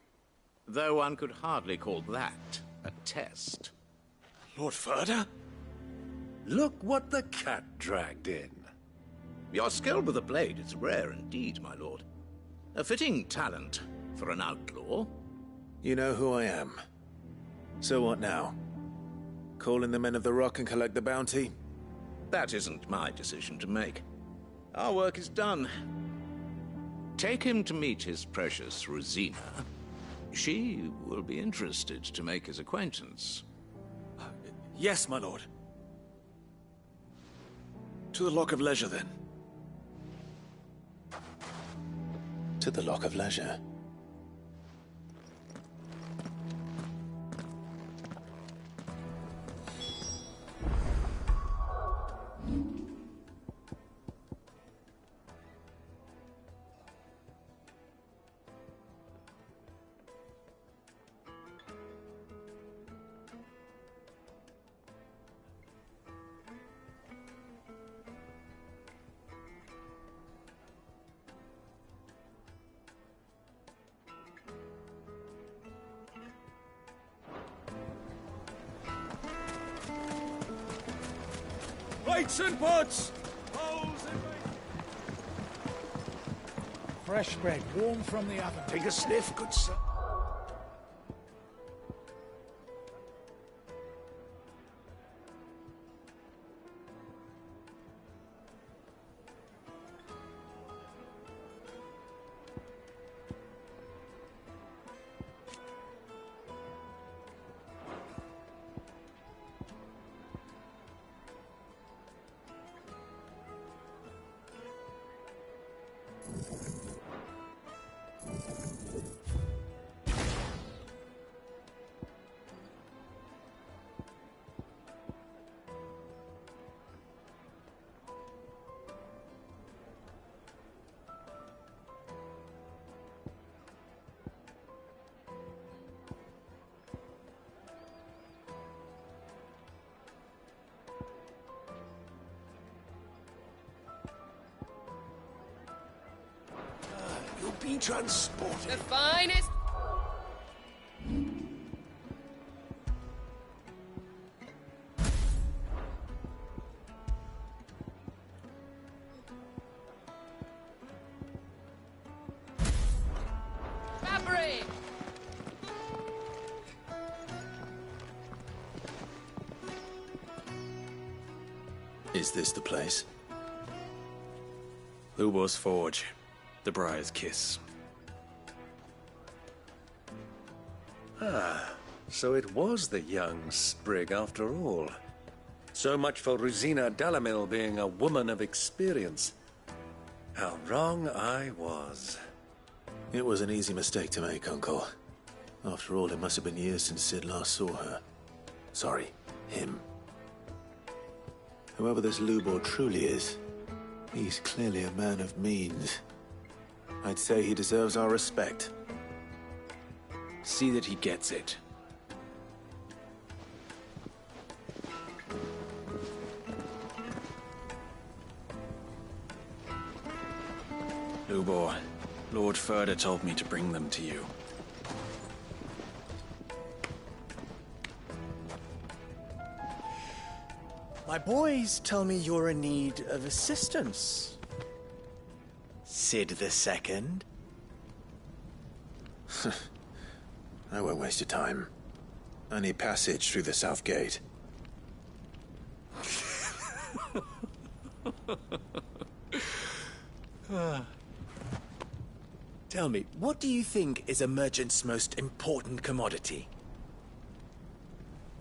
Though one could hardly call that a test. Lord Furder? Look what the cat dragged in. Your skill with the blade is rare indeed, my lord. A fitting talent for an outlaw. You know who I am. So what now? Call in the Men of the Rock and collect the bounty? That isn't my decision to make. Our work is done. Take him to meet his precious Rosina. She will be interested to make his acquaintance. Yes, my lord. To the Lock of Leisure, then. To the Lock of Leisure. Plates and pots! Fresh bread, warm from the oven. Take a sniff, good sir. be transported. The finest... Fabric! Is this the place? Lubo's Forge. The Briar's Kiss. Ah, so it was the young sprig after all. So much for Rosina Dalamil being a woman of experience. How wrong I was. It was an easy mistake to make, Uncle. After all, it must have been years since Sid last saw her. Sorry, him. Whoever this Lubor truly is, he's clearly a man of means. I'd say he deserves our respect. See that he gets it. Lubor, Lord Furder told me to bring them to you. My boys tell me you're in need of assistance. Sid the Second. I won't waste your time. I need passage through the south gate. Tell me, what do you think is a merchant's most important commodity?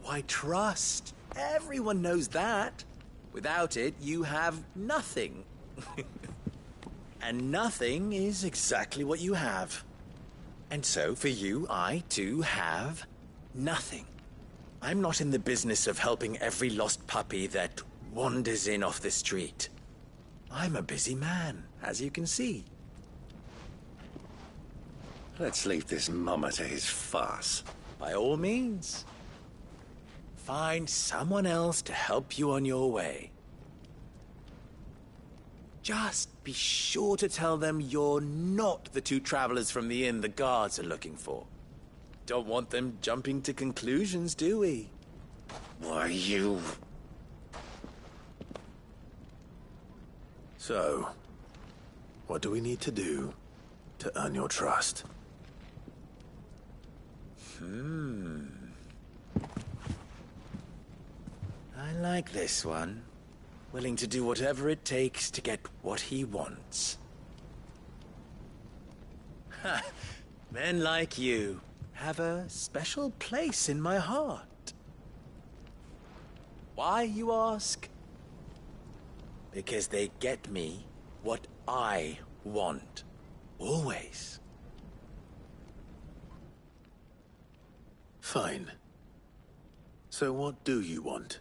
Why, trust. Everyone knows that. Without it, you have nothing. And nothing is exactly what you have. And so, for you, I, too, have nothing. I'm not in the business of helping every lost puppy that wanders in off the street. I'm a busy man, as you can see. Let's leave this mummer to his farce. By all means. Find someone else to help you on your way. Just be sure to tell them you're not the two travelers from the inn the guards are looking for. Don't want them jumping to conclusions, do we? Why, you... So, what do we need to do to earn your trust? I like this one. Willing to do whatever it takes to get what he wants. Ha! Men like you have a special place in my heart. Why, you ask? Because they get me what I want. Always. Fine. So what do you want?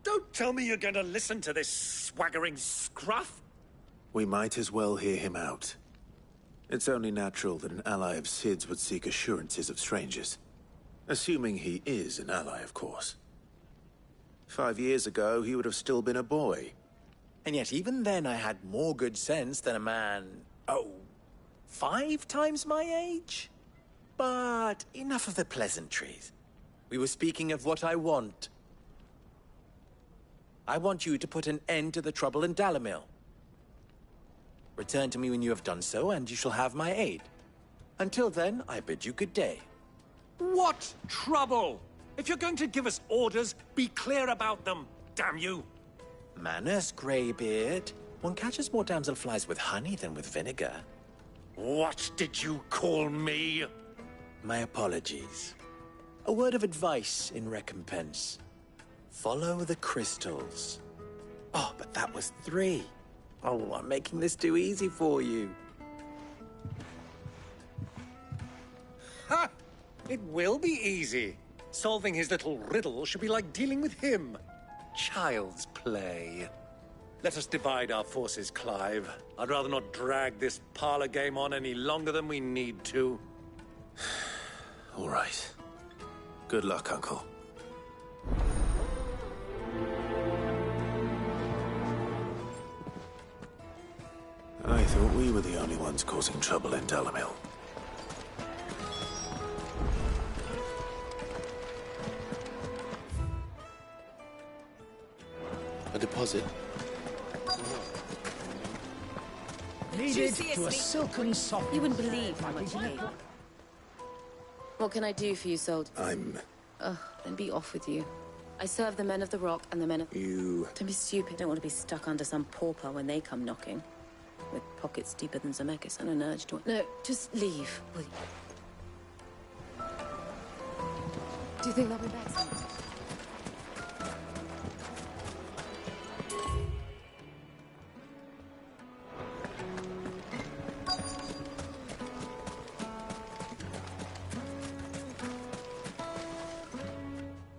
Don't tell me you're going to listen to this swaggering scruff! We might as well hear him out. It's only natural that an ally of Sid's would seek assurances of strangers. Assuming he is an ally, of course. 5 years ago, he would have still been a boy. And yet even then I had more good sense than a man... 5 times my age? But enough of the pleasantries. We were speaking of what I want. I want you to put an end to the trouble in Dalamil. Return to me when you have done so, and you shall have my aid. Until then, I bid you good day. What trouble? If you're going to give us orders, be clear about them, damn you! Manners, Greybeard. One catches more damselflies with honey than with vinegar. What did you call me? My apologies. A word of advice in recompense. Follow the crystals. Oh, but that was 3. Oh, I'm making this too easy for you. Ha! It will be easy. Solving his little riddle should be like dealing with him. Child's play. Let us divide our forces, Clive. I'd rather not drag this parlor game on any longer than we need to. All right. Good luck, Uncle. I thought we were the only ones causing trouble in Dalamil. A deposit? Needed to a silken soft. You wouldn't believe how much you need. What can I do for you, soldier? I'm... Ugh, then be off with you. I serve the men of the Rock and the men of... You... Don't be stupid. Don't want to be stuck under some pauper when they come knocking. With pockets deeper than Zemeckis and an urge to... No, just leave, will you? Do you think they'll be back soon?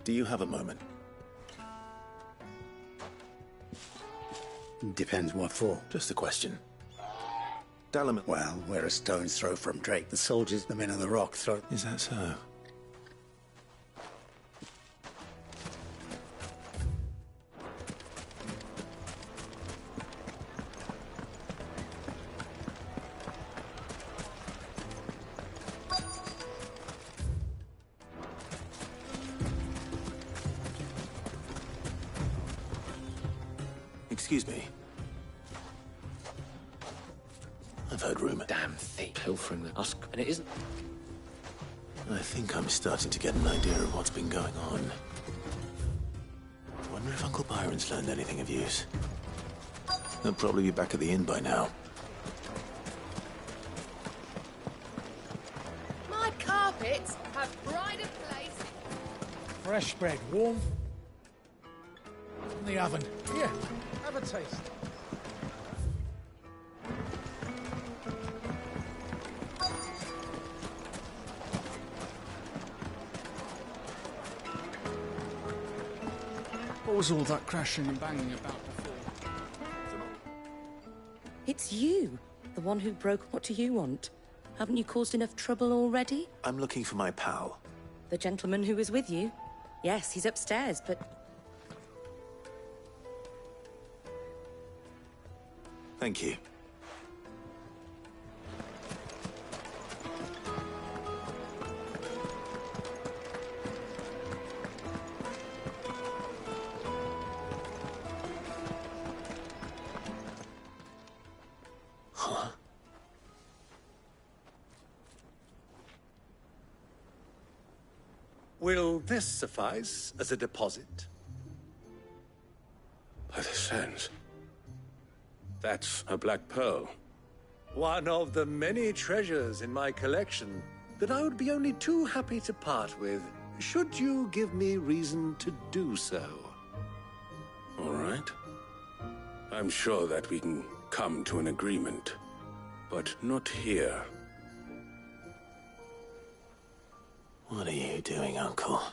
Do you have a moment? Depends what for. Just a question. Dalamil... Well, we're a stone's throw from Drake. The soldiers, the men of the Rock, throw... Is that so? Excuse me. I've heard rumor. Damn thief. Pilfering the husk. And it isn't. I think I'm starting to get an idea of what's been going on. Wonder if Uncle Byron's learned anything of use. They'll probably be back at the inn by now. My carpets have pride of place. Fresh bread, warm. From the oven. Here, have a taste. What was all that crashing and banging about before? It's you. The one who broke. What do you want? Haven't you caused enough trouble already? I'm looking for my pal. The gentleman who was with you? Yes, he's upstairs, but... Thank you. Huh? Will this suffice as a deposit? By the sands. That's a black pearl. One of the many treasures in my collection that I would be only too happy to part with, should you give me reason to do so. All right. I'm sure that we can come to an agreement, but not here. What are you doing, Uncle?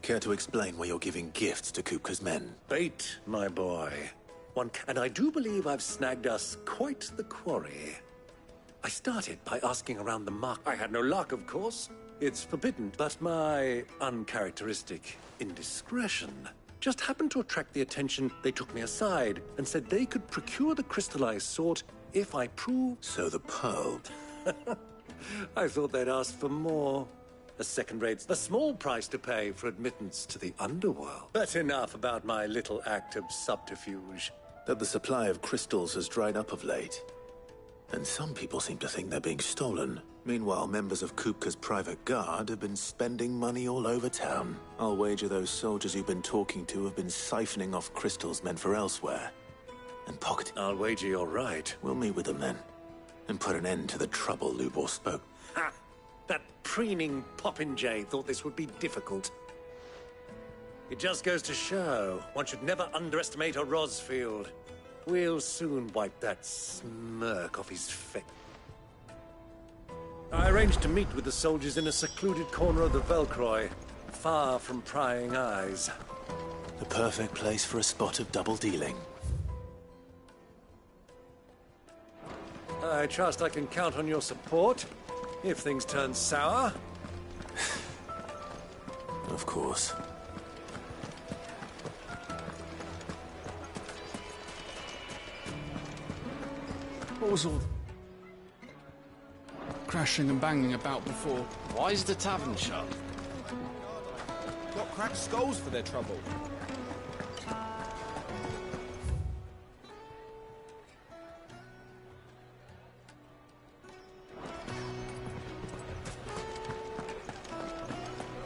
Care to explain why you're giving gifts to Kupka's men? Bait, my boy. And I do believe I've snagged us quite the quarry. I started by asking around the market. I had no luck, of course. It's forbidden, but my uncharacteristic indiscretion just happened to attract the attention. They took me aside and said they could procure the crystallized sort if I proved... So the pearl... I thought they'd ask for more. A small price to pay for admittance to the underworld. But enough about my little act of subterfuge. That the supply of crystals has dried up of late. And some people seem to think they're being stolen. Meanwhile, members of Kupka's private guard have been spending money all over town. I'll wager those soldiers you've been talking to have been siphoning off crystals meant for elsewhere. And pocketing... I'll wager you're right. We'll meet with them then. And put an end to the trouble Lubor spoke. Ha! That preening popinjay thought this would be difficult. It just goes to show one should never underestimate a Rosfield. We'll soon wipe that smirk off his face. I arranged to meet with the soldiers in a secluded corner of the Velcroy, far from prying eyes. The perfect place for a spot of double dealing. I trust I can count on your support if things turn sour. Of course. What was all crashing and banging about before? Why is the tavern shut? Got cracked skulls for their trouble.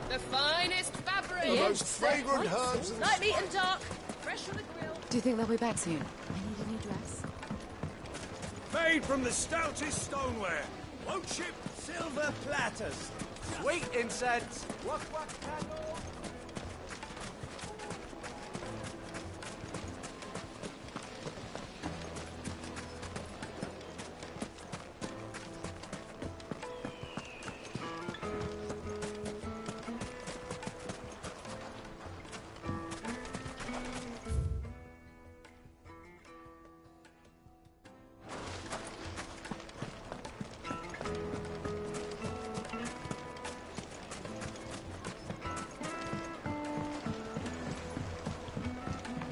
The finest fabric! The most fragrant herbs and... Light meat and dark, fresh from the grill. Do you think they'll be back soon? I need a new dress. Made from the stoutest stoneware. Won't ship. Silver platters. Sweet incense. What candle?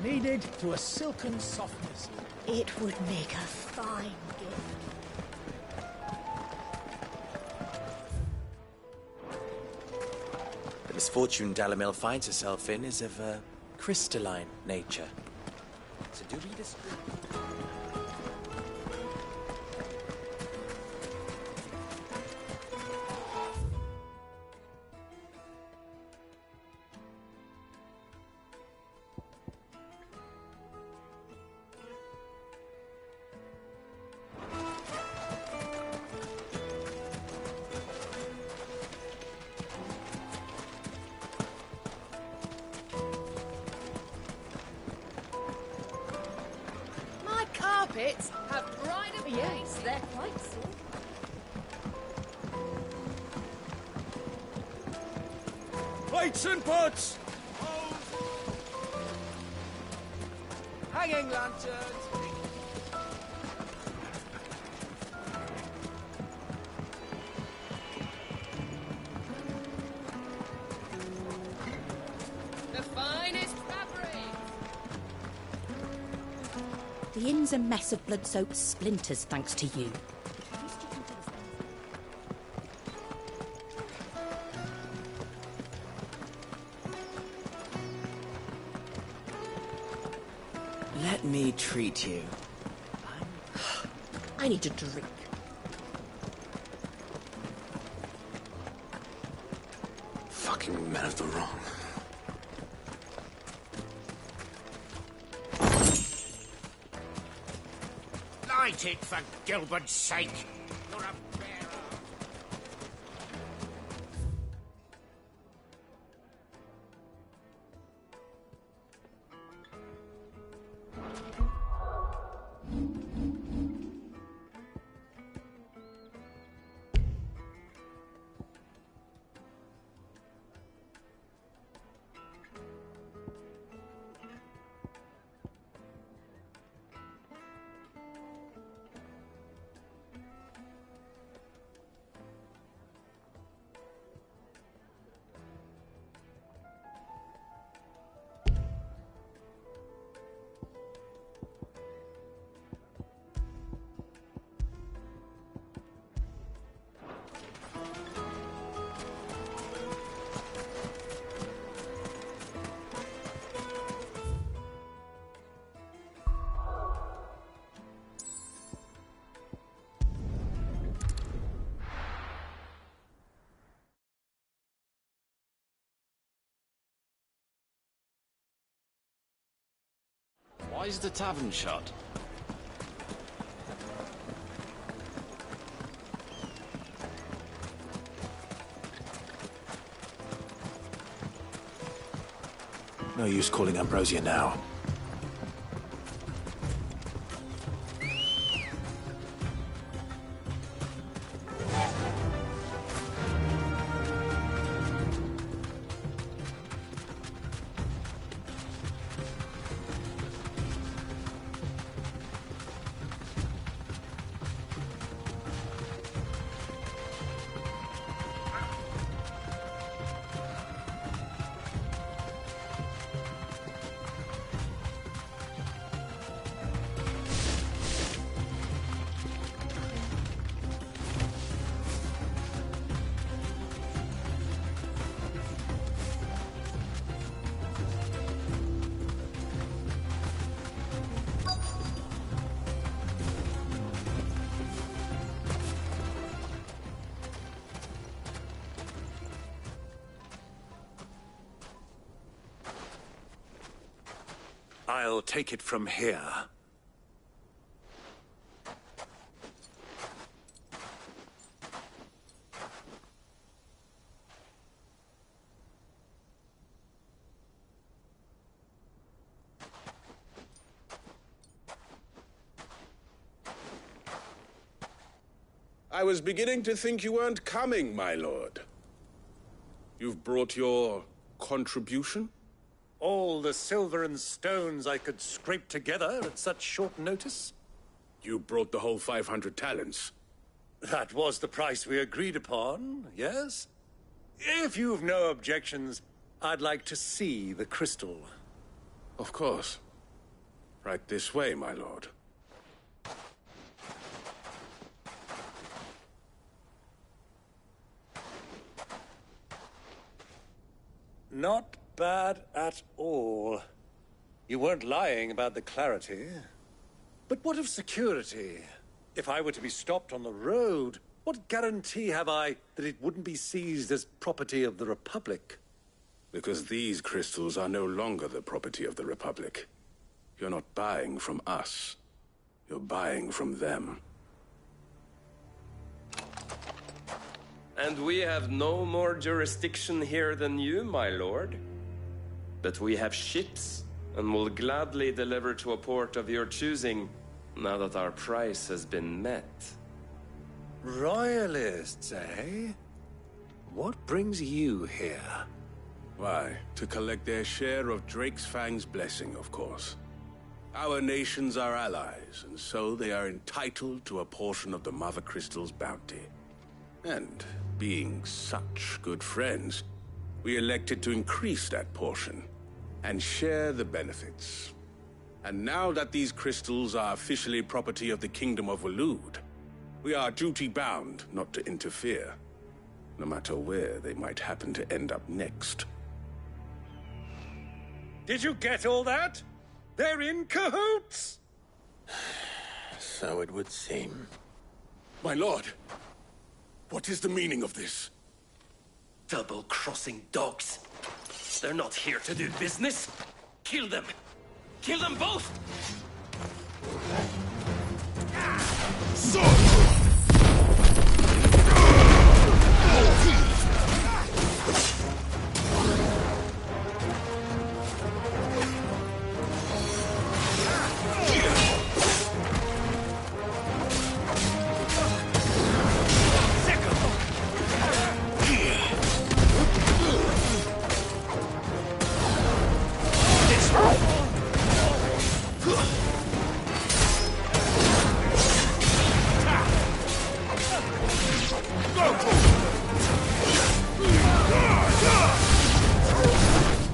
Kneaded to a silken softness. It would make a fine gift. The misfortune Dalamil finds herself in is of a crystalline nature. So do read us. My carpets have pride of Yes, they're quite soft. Plates and pots! Hanging lanterns. the finest fabric. The inn's a mess of blood-soaked splinters, thanks to you. Let me treat you. I need a drink. Fucking men of the wrong. Light it, for Gilbert's sake! You're a bearer! Why is the tavern shut? No use calling Ambrosia now. I'll take it from here. I was beginning to think you weren't coming, my lord. You've brought your contribution? All the silver and stones I could scrape together at such short notice? You brought the whole 500 talents. That was the price we agreed upon, yes? If you've no objections, I'd like to see the crystal. Of course. Right this way, my lord. Not bad at all. You weren't lying about the clarity. But what of security? If I were to be stopped on the road, what guarantee have I that it wouldn't be seized as property of the Republic? Because these crystals are no longer the property of the Republic. You're not buying from us. You're buying from them. And we have no more jurisdiction here than you, my lord. But we have ships, and will gladly deliver to a port of your choosing, now that our price has been met. Royalists, eh? What brings you here? Why, to collect their share of Drake's Fang's blessing, of course. Our nations are allies, and so they are entitled to a portion of the Mother Crystal's bounty. And being such good friends, we elected to increase that portion and share the benefits. And now that these crystals are officially property of the Kingdom of Waloed, we are duty-bound not to interfere, no matter where they might happen to end up next. Did you get all that? They're in cahoots! So it would seem. My lord, what is the meaning of this? Double-crossing dogs. They're not here to do business. Kill them. Kill them both!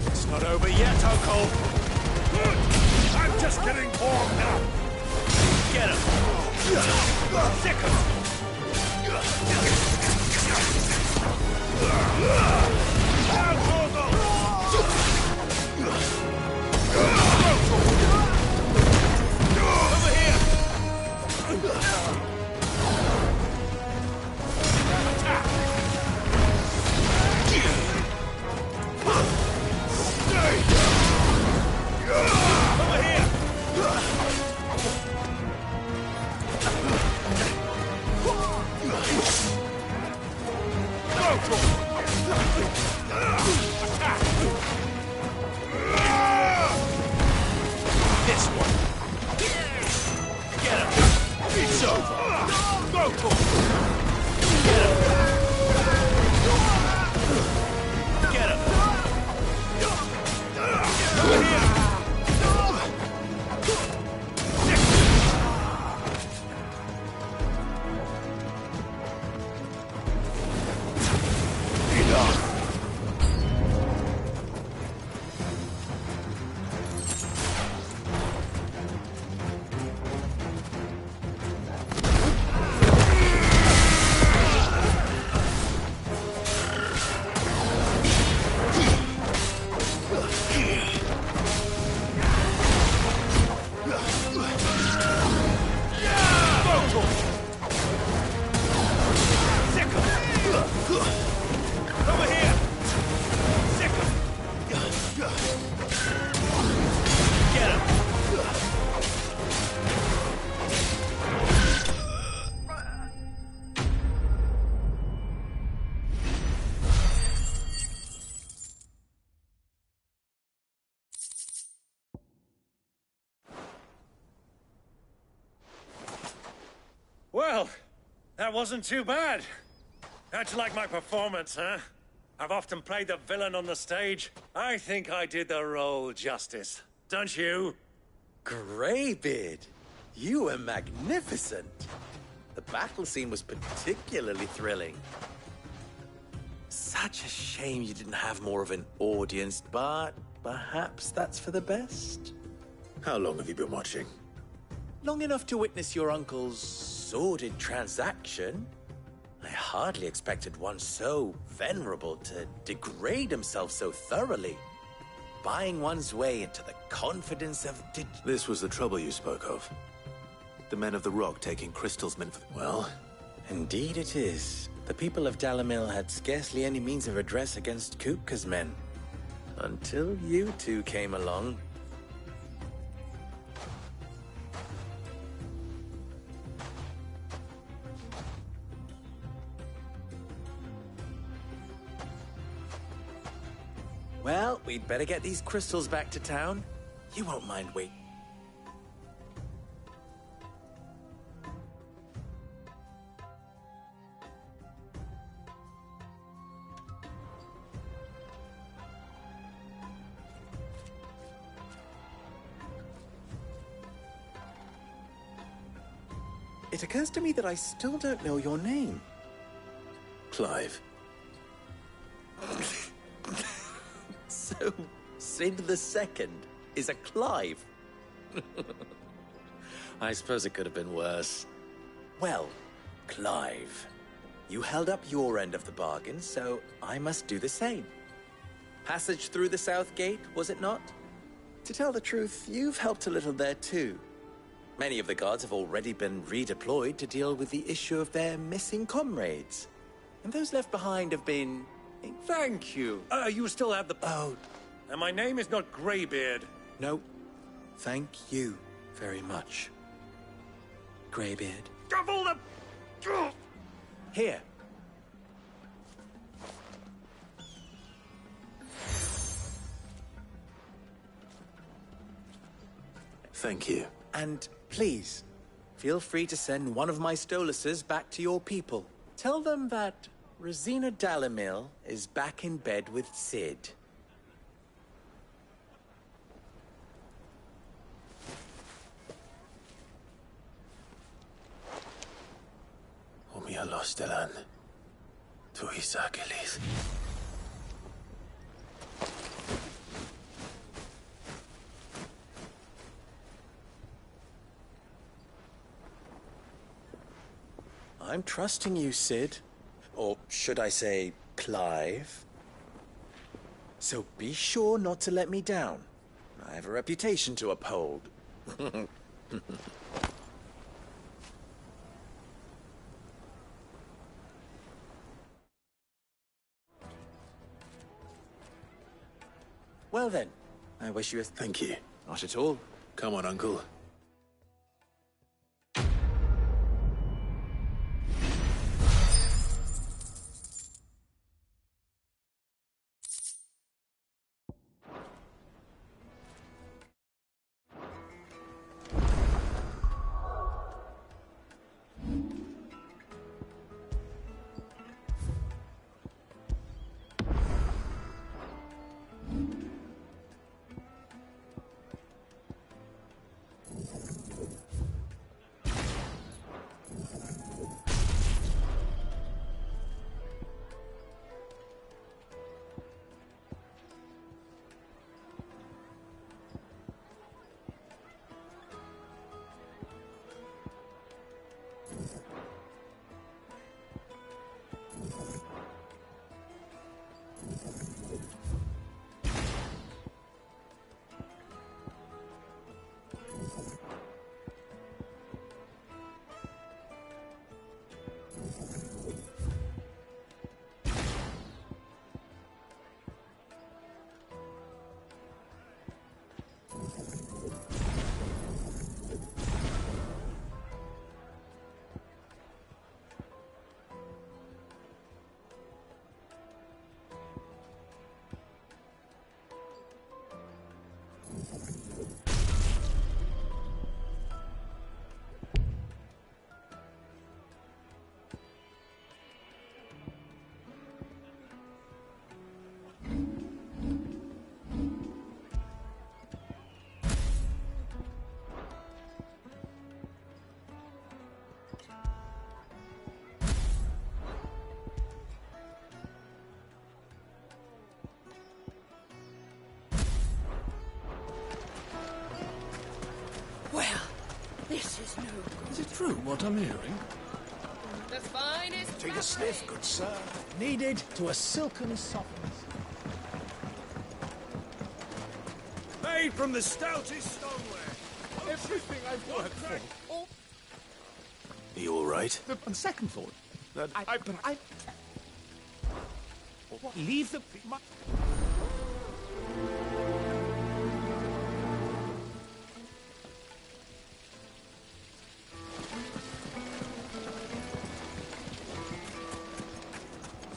It's not over yet, Uncle. I'm just getting warmed up. Get him. Sick him. Over here. This one. Get him. It's over. Go for it. Get him. Get him. Over here. Enough. Well, that wasn't too bad. How'd you like my performance, huh? I've often played the villain on the stage. I think I did the role justice. Don't you? Greybeard, you were magnificent. The battle scene was particularly thrilling. Such a shame you didn't have more of an audience, but perhaps that's for the best. How long have you been watching? Long enough to witness your uncle's sordid transaction. I hardly expected one so venerable to degrade himself so thoroughly. Buying one's way into the confidence of... This was the trouble you spoke of. The men of the Rock taking Crystal's men for... Well? Indeed it is. The people of Dalamil had scarcely any means of redress against Kupka's men. Until you two came along. Well, we'd better get these crystals back to town. You won't mind waiting. It occurs to me that I still don't know your name. Clive. So, Sid the Second is a Clive. I suppose it could have been worse. Well, Clive, you held up your end of the bargain, so I must do the same. Passage through the South Gate, was it not? To tell the truth, you've helped a little there too. Many of the guards have already been redeployed to deal with the issue of their missing comrades. And those left behind have been... Thank you. You still have the... Oh. And my name is not Greybeard. No. Thank you very much, Greybeard. Of all the... Here. Thank you. And please, feel free to send one of my Stoluses back to your people. Tell them that Rosina Dalamil is back in bed with Sid. Umialos Delan. Tuisakelis. I'm trusting you, Sid. Or should I say, Clive? So be sure not to let me down. I have a reputation to uphold. Well then, I wish you a... Thank you. Not at all. Come on, Uncle. This is no good. Is it true what I'm hearing? The finest. Take a sniff, good sir. Kneaded to a silken softness. Made from the stoutest stoneware. Everything I've worked for. Are you all right? On second thought, I leave the.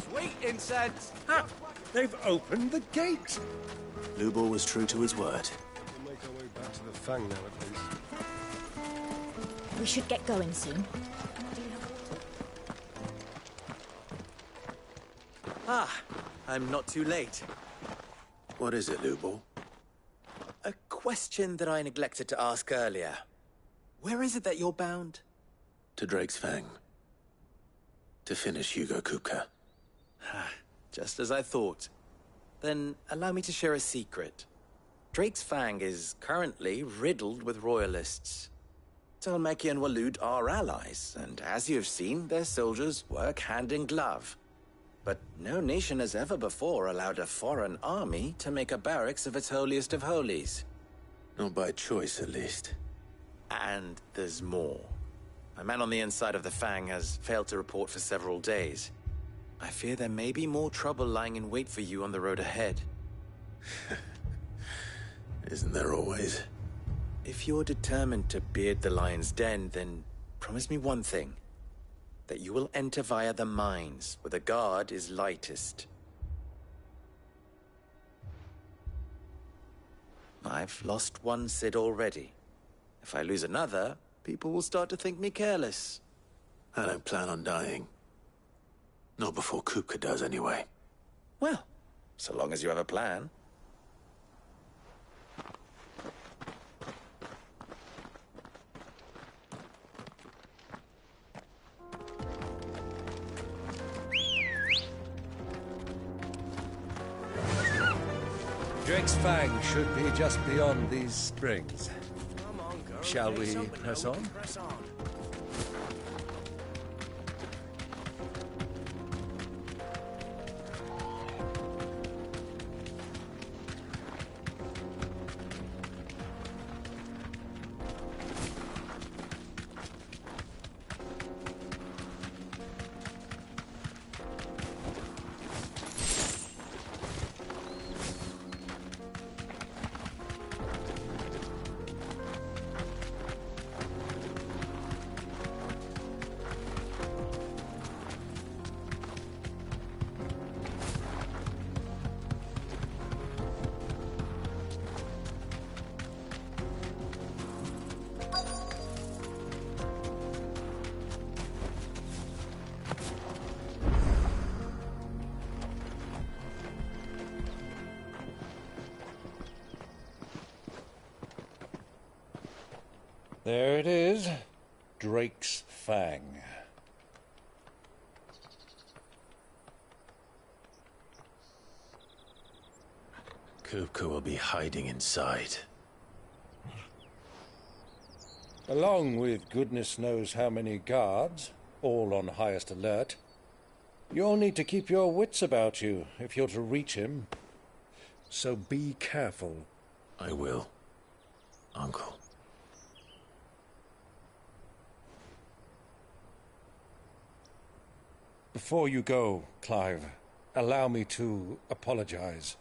Sweet incense! Ha! They've opened the gate! Lubor was true to his word. We'll make our way back to the Fang now, at least. We should get going soon. Ah, I'm not too late. What is it, Lubor? A question that I neglected to ask earlier. Where is it that you're bound? To Drake's Fang. To finish Hugo Kupka. Just as I thought. Then allow me to share a secret. Drake's Fang is currently riddled with royalists. Talmeki and Waloed are allies, and as you've seen, their soldiers work hand in glove. But no nation has ever before allowed a foreign army to make a barracks of its holiest of holies. Not by choice, at least. And there's more. A man on the inside of the Fang has failed to report for several days. I fear there may be more trouble lying in wait for you on the road ahead. Isn't there always? If you're determined to beard the lion's den, then promise me one thing. That you will enter via the mines, where the guard is lightest. I've lost one Cid already. If I lose another, people will start to think me careless. I don't plan on dying. Not before Kupka does, anyway. Well, so long as you have a plan. Drake's Fang should be just beyond these springs. Come on, girl. Shall we press on? Press on. There it is. Drake's Fang. Kupka will be hiding inside. Along with goodness knows how many guards, all on highest alert. You'll need to keep your wits about you if you're to reach him. So be careful. I will, Uncle. Before you go, Clive, allow me to apologize.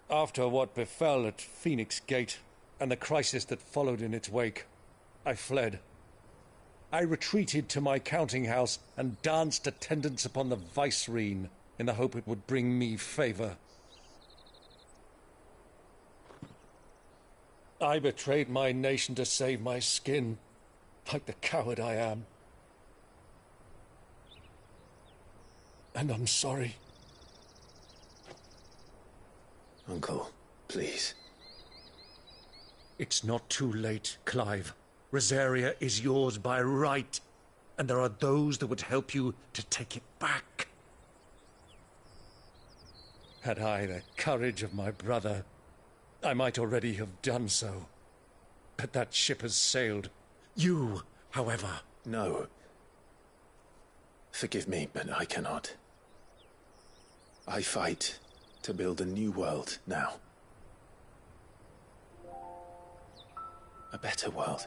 After what befell at Phoenix Gate and the crisis that followed in its wake, I fled. I retreated to my counting house and danced attendance upon the vicereine in the hope it would bring me favor. I betrayed my nation to save my skin, like the coward I am. And I'm sorry. Uncle, please. It's not too late, Clive. Rosaria is yours by right, and there are those that would help you to take it back. Had I the courage of my brother, I might already have done so. But that ship has sailed. You, however... No. Forgive me, but I cannot. I fight to build a new world now. A better world.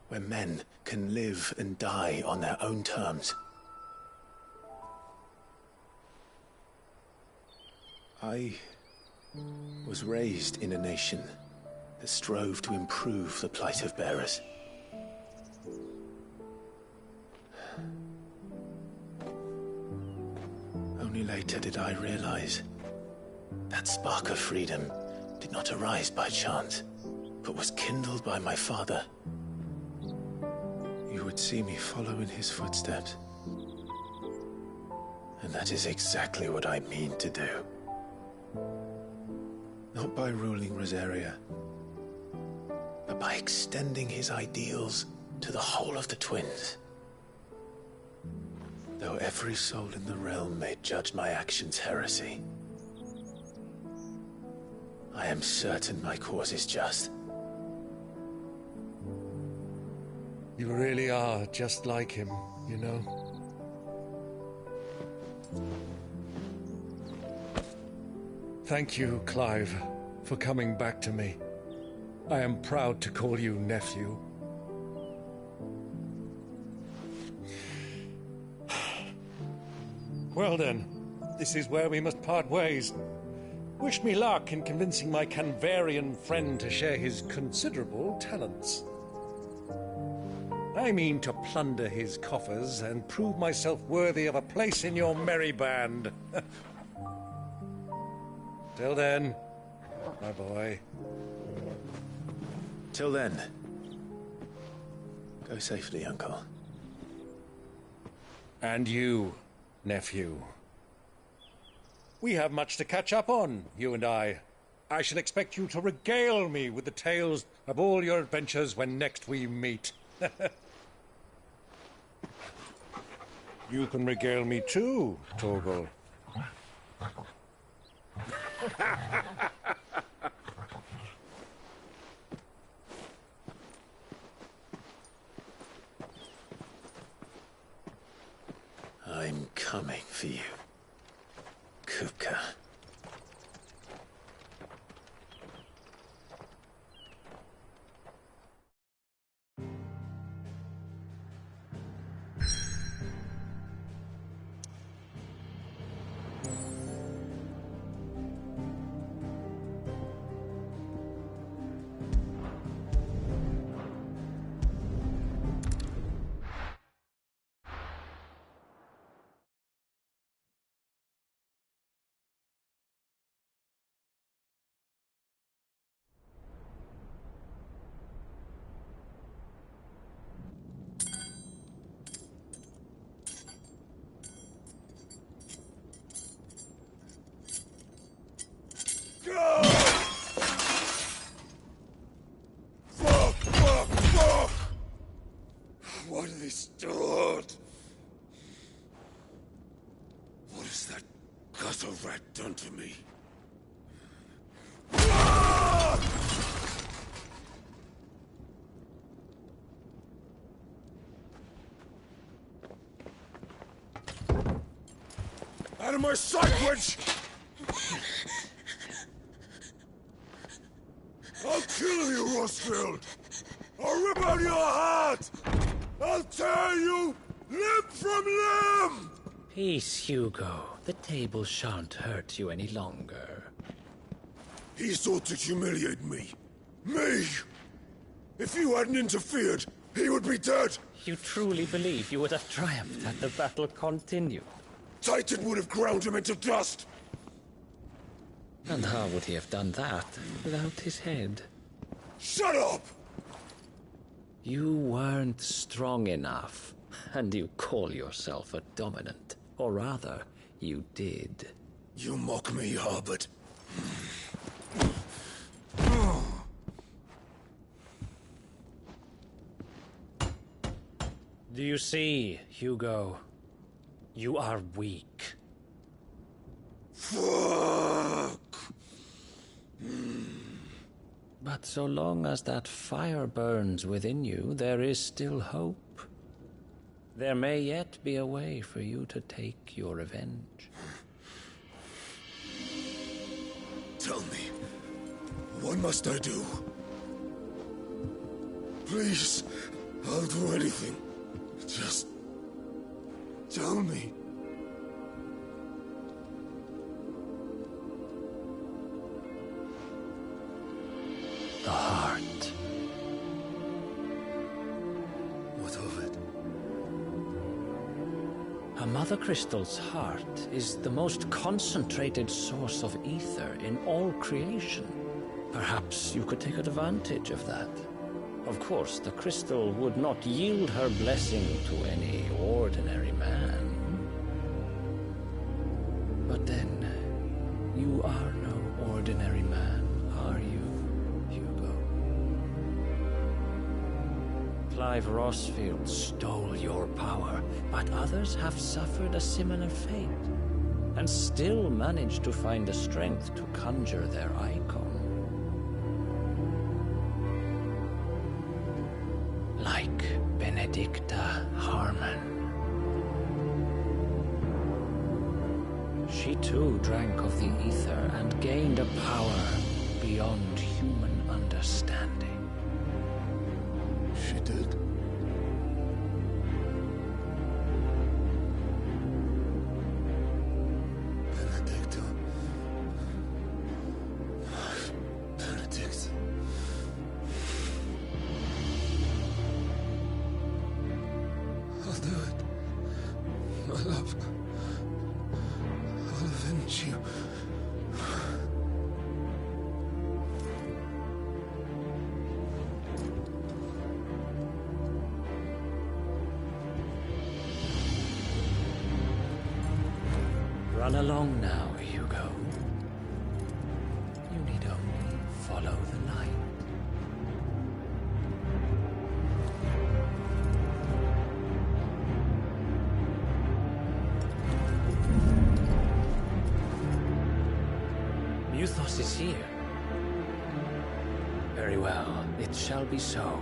Where men can live and die on their own terms. I was raised in a nation that strove to improve the plight of bearers. Only later did I realize that spark of freedom did not arise by chance, but was kindled by my father. You would see me follow in his footsteps. And that is exactly what I mean to do. Not by ruling Rosaria, but by extending his ideals to the whole of the twins. Though every soul in the realm may judge my actions heresy, I am certain my cause is just. You really are just like him, you know? Thank you, Clive, for coming back to me. I am proud to call you nephew. Well then, this is where we must part ways. Wish me luck in convincing my Canvarian friend to share his considerable talents. I mean to plunder his coffers and prove myself worthy of a place in your merry band. Till then, my boy. Till then, go safely, Uncle. And you, nephew. We have much to catch up on, you and I. I shall expect you to regale me with the tales of all your adventures when next we meet. You can regale me too, Torgal. I'm coming for you, Kupka. Fuck! What have they stored? What has that gutter rat done to me? Out of my sight, witch! I'll kill you, Rosfield! I'll rip out your heart! I'll tear you limb from limb! Peace, Hugo. The table shan't hurt you any longer. He sought to humiliate me. Me! If you hadn't interfered, he would be dead! You truly believe you would have triumphed had the battle continued? Titan would have ground him into dust! And how would he have done that without his head? Shut up! You weren't strong enough, and you call yourself a dominant. Or rather, you did. You mock me, Harbert. Do you see, Hugo? You are weak. Fuck! But so long as that fire burns within you, there is still hope. There may yet be a way for you to take your revenge. Tell me, what must I do? Please, I'll do anything. Just tell me. The heart. What of it? A Mother Crystal's heart is the most concentrated source of ether in all creation. Perhaps you could take advantage of that. Of course, the crystal would not yield her blessing to any ordinary man. But then, you are no ordinary man, are you, Hugo? Clive Rossfield stole your power, but others have suffered a similar fate, and still managed to find the strength to conjure their icon. Like Benedicta Harmon. She too drank of the ether and gained a power beyond human understanding. She did? Benedicta. Benedict. I'll do it. My love. I'll avenge you. Run along now, Hugo. You need only follow the light. Muthos is here. Very well, it shall be so.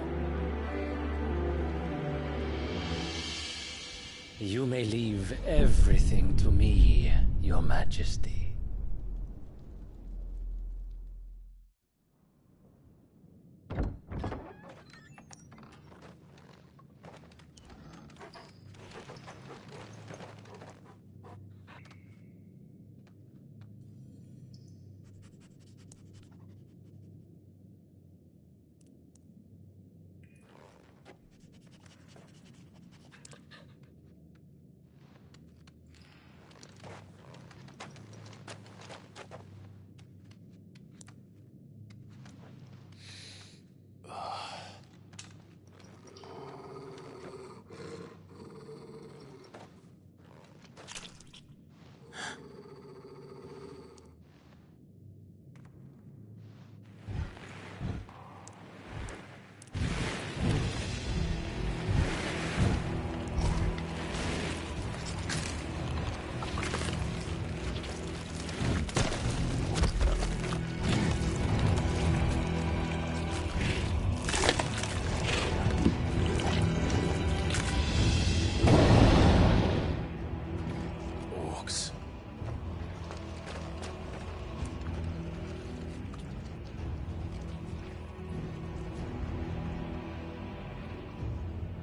You may leave everything to me, Your Majesty.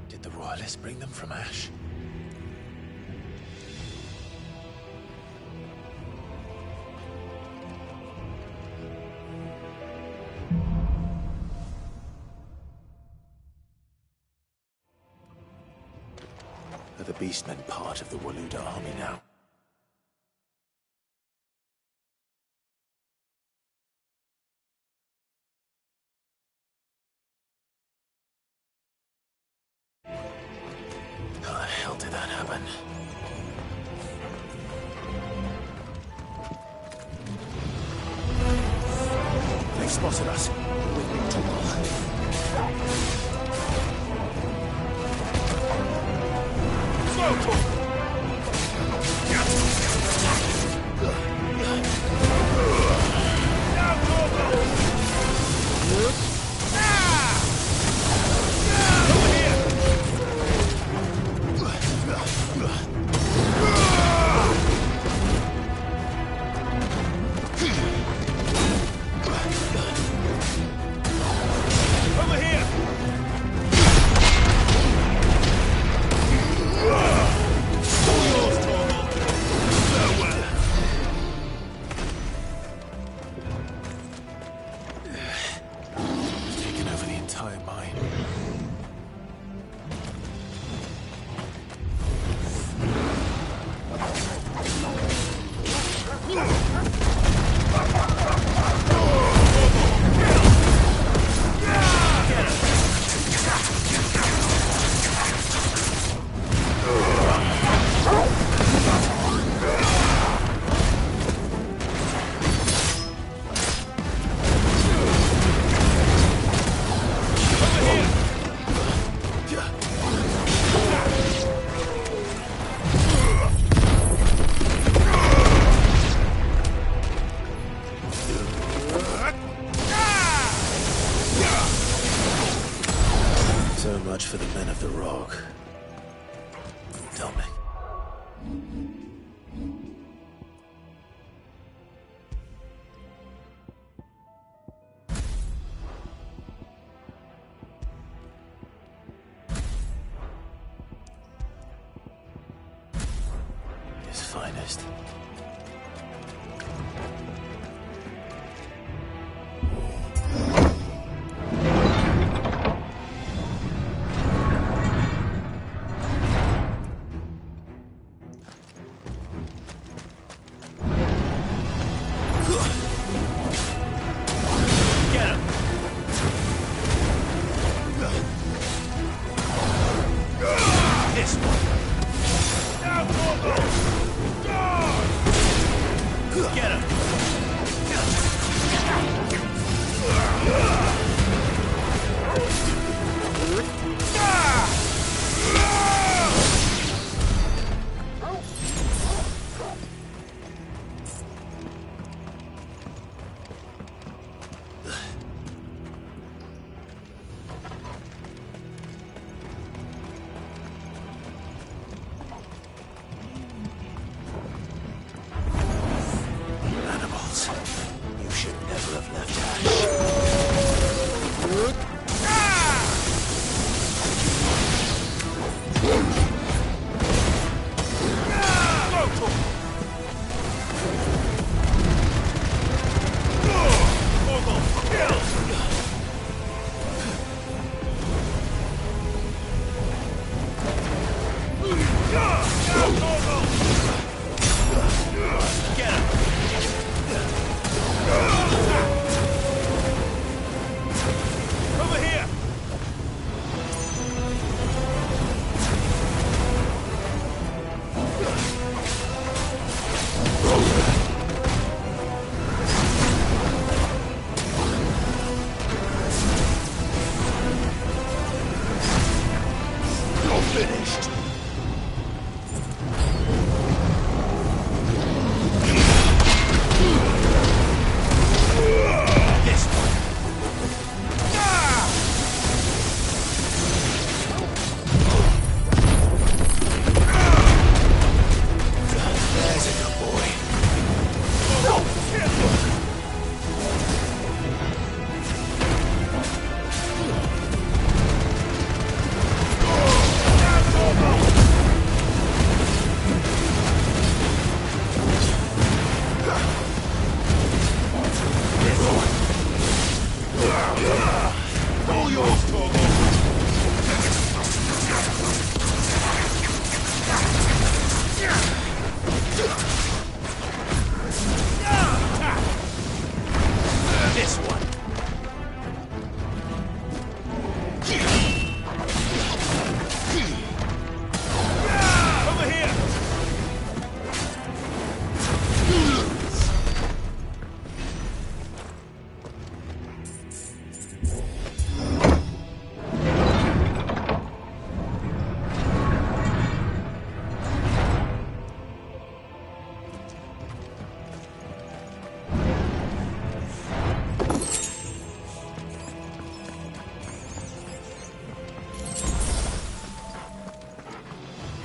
Did the royalists bring them from Ash? Are the beastmen part of the Waluda army now? How the hell did that happen? They spotted us. We've been for the men of the Rock. Tell me. His finest.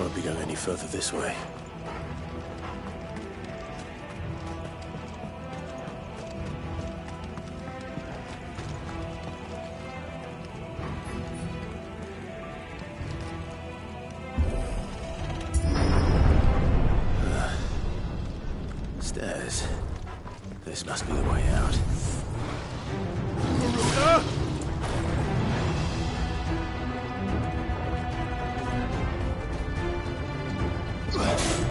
Won't be going any further this way. Stairs. This must be the way out. Garuda!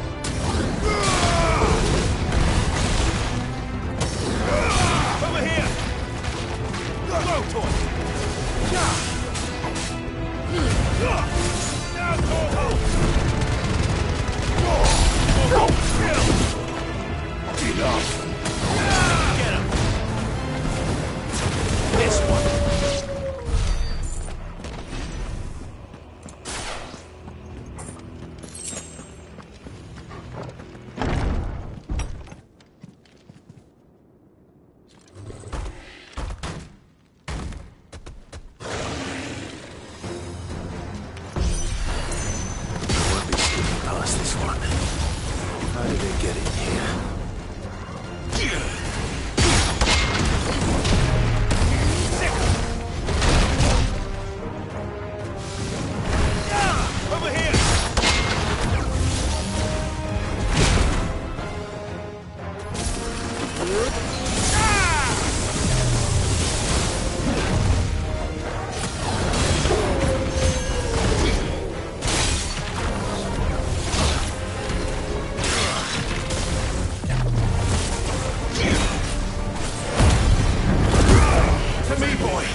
to me, boy!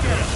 Get him!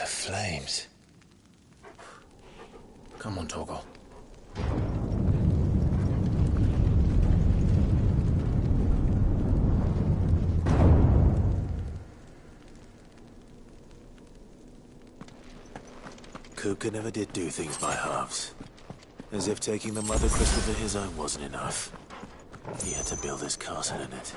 Flames. Come on, Torgal. Kupka never did do things by halves. As if taking the Mother Crystal to his own wasn't enough. He had to build his castle in it.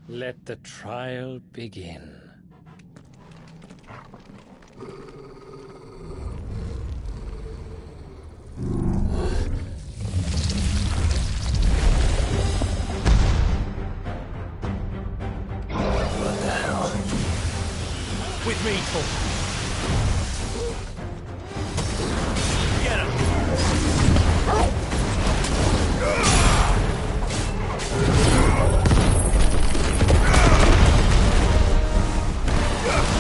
Let the trial begin. What the hell? With me, Torgal. Get him!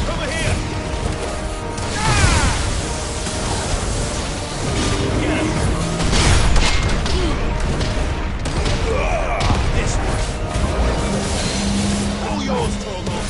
Over here! Get him! This way! All yours, Torgal!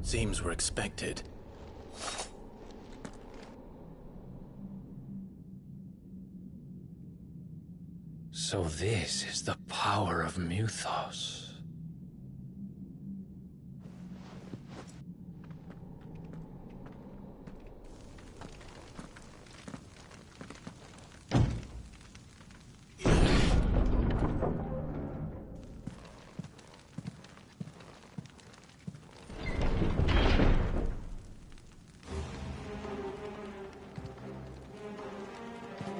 Seems we're expected. So this is the power of Muthos.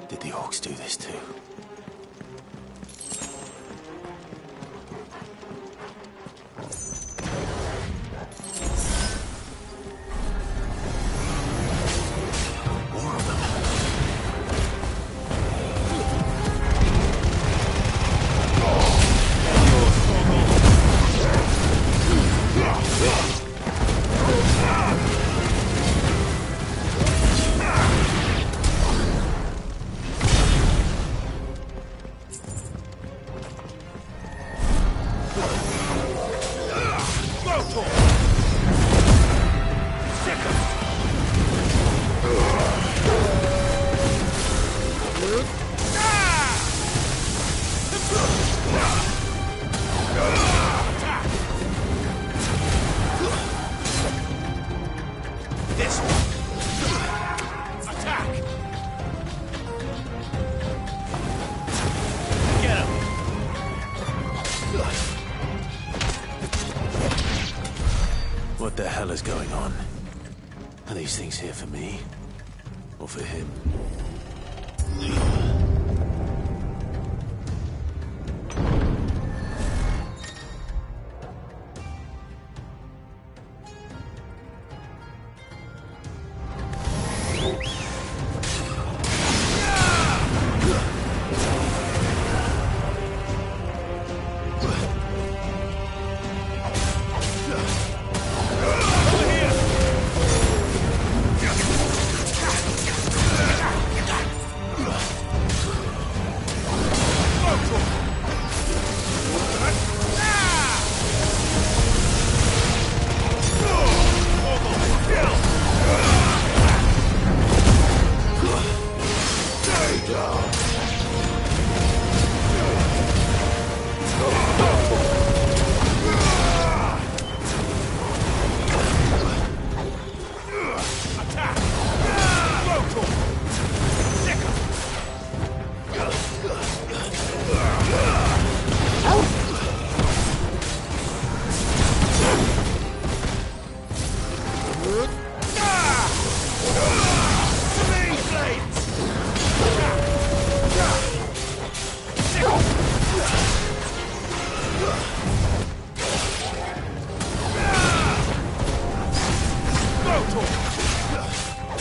Did the orcs do this too? What the hell is going on? Are these things here for me? Or for him?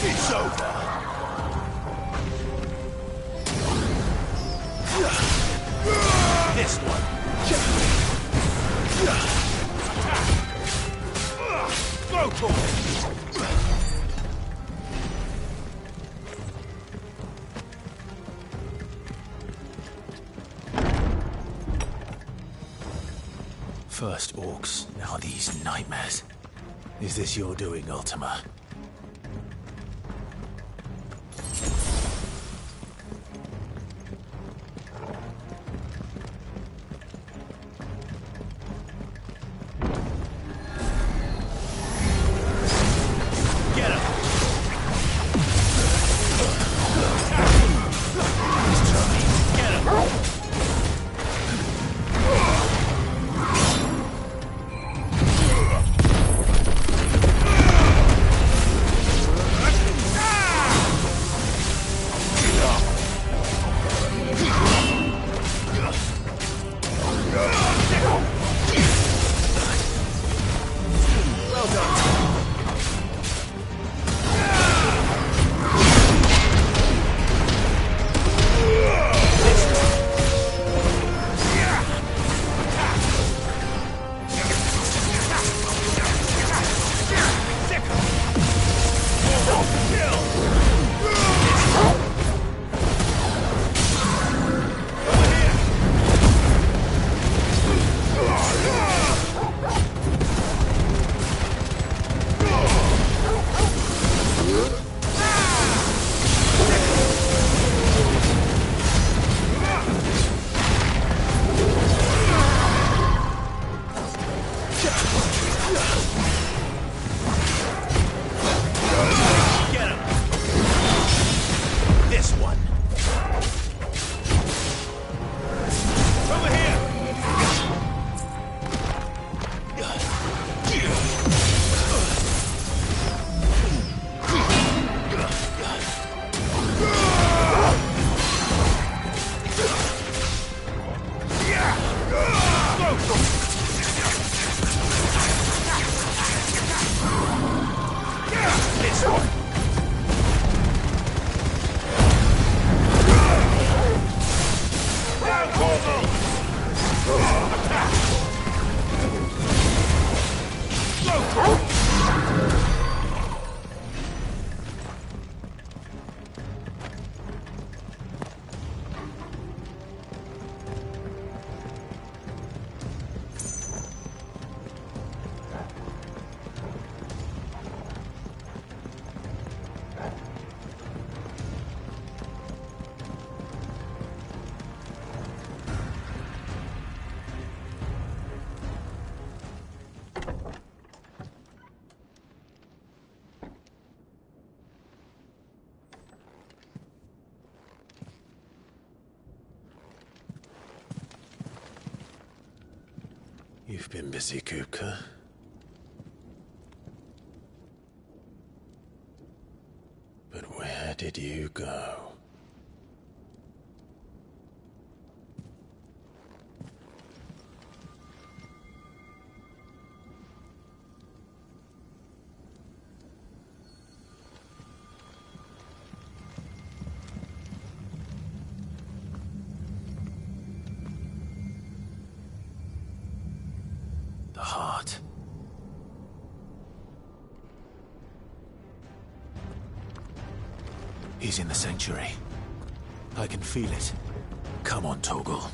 It's over. This one. Go for it. First orcs, now these nightmares. Is this your doing, Ultima? You've been busy, Kupka. But where did you go? The heart. He's in the sanctuary. I can feel it. Come on, Torgal.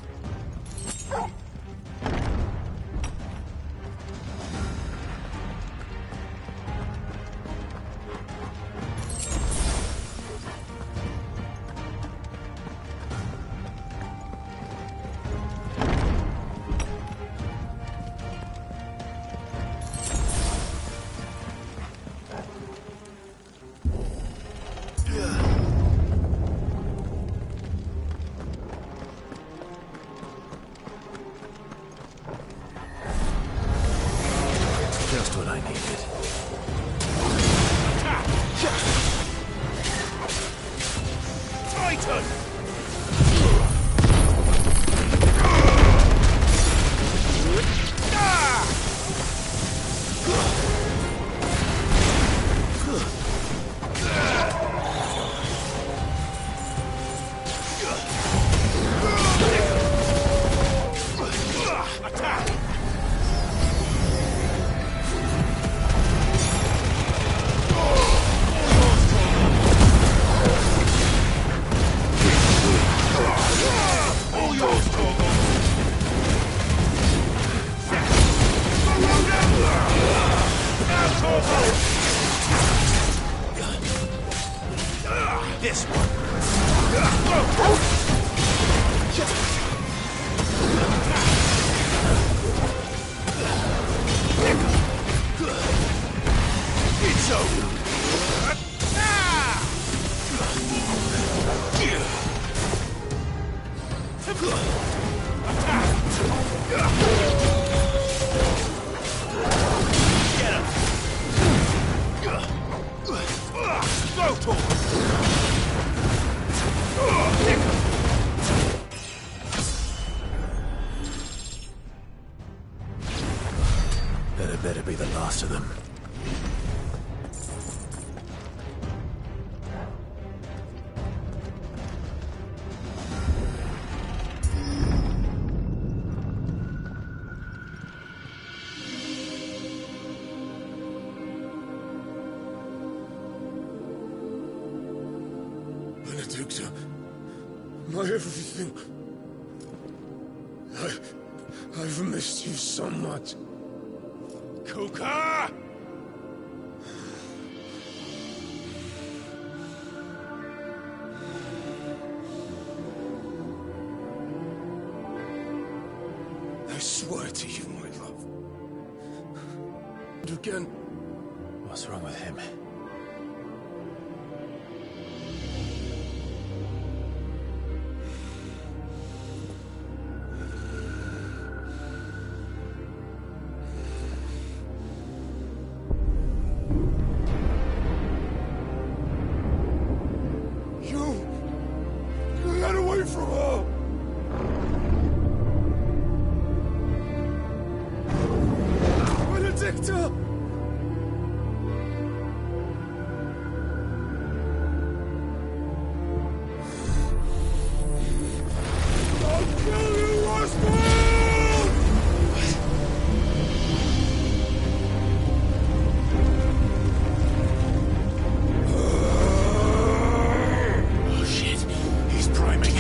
Just what I needed. Titan! This one. It's over. That better be the last of them. Benedicta, my everything. I've missed you so much. Kuka! I swear to you, my love. And again. What's wrong with him? You got away from her! Benedicta! I'll kill you, Oswald! Oh shit, he's priming.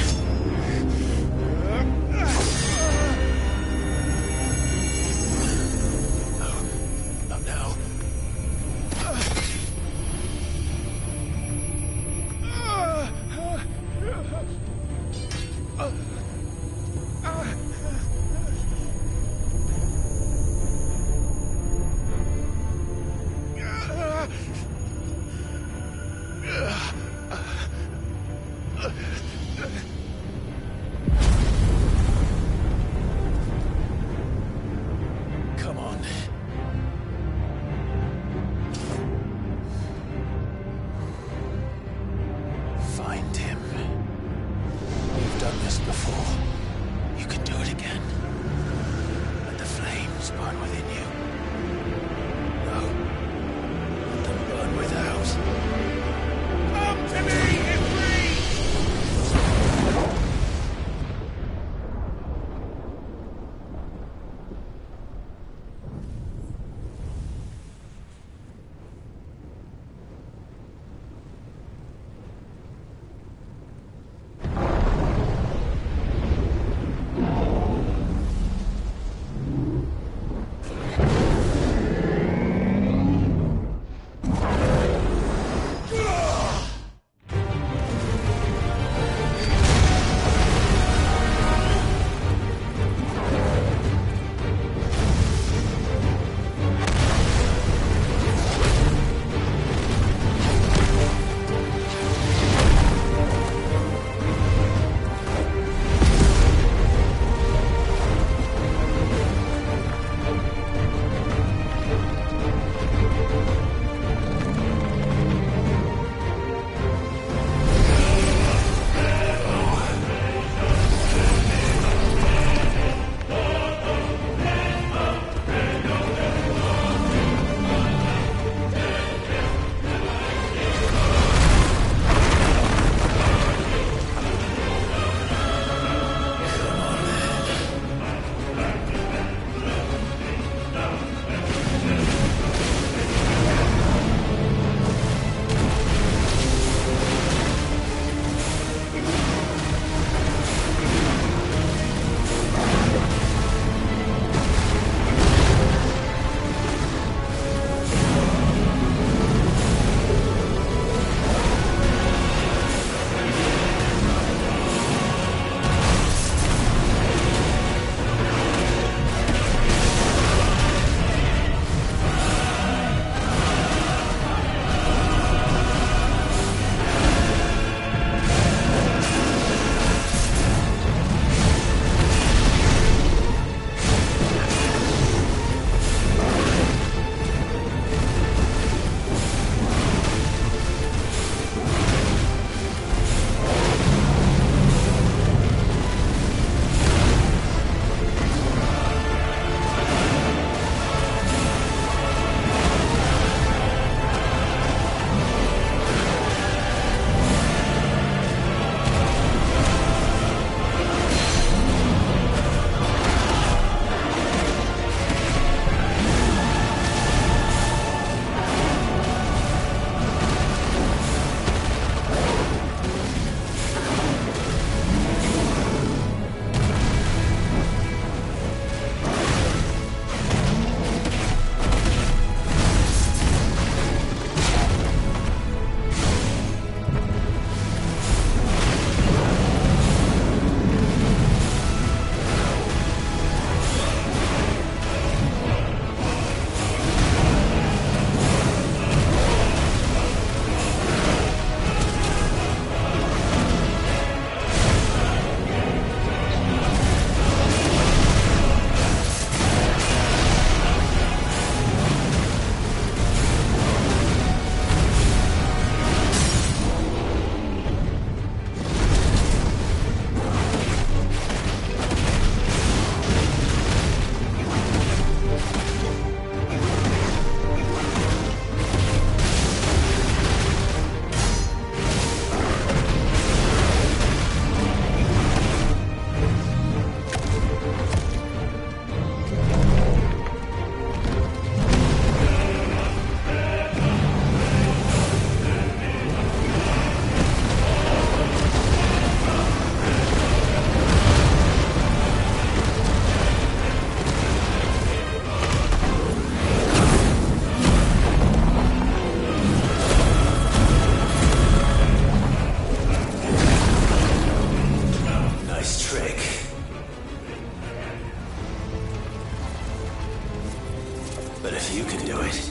But if you can do it,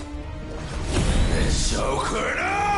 then so could I!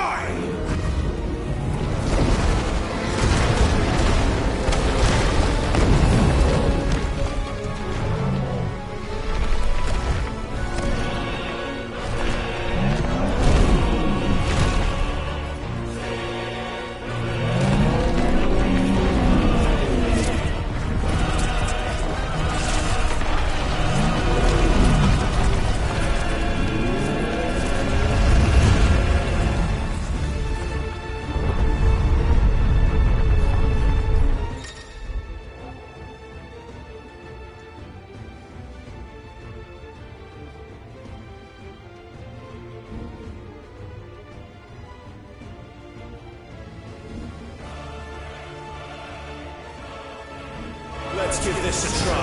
Let's give this a try.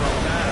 Not bad.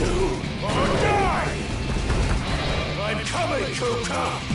to or die! I'm coming, Kuka!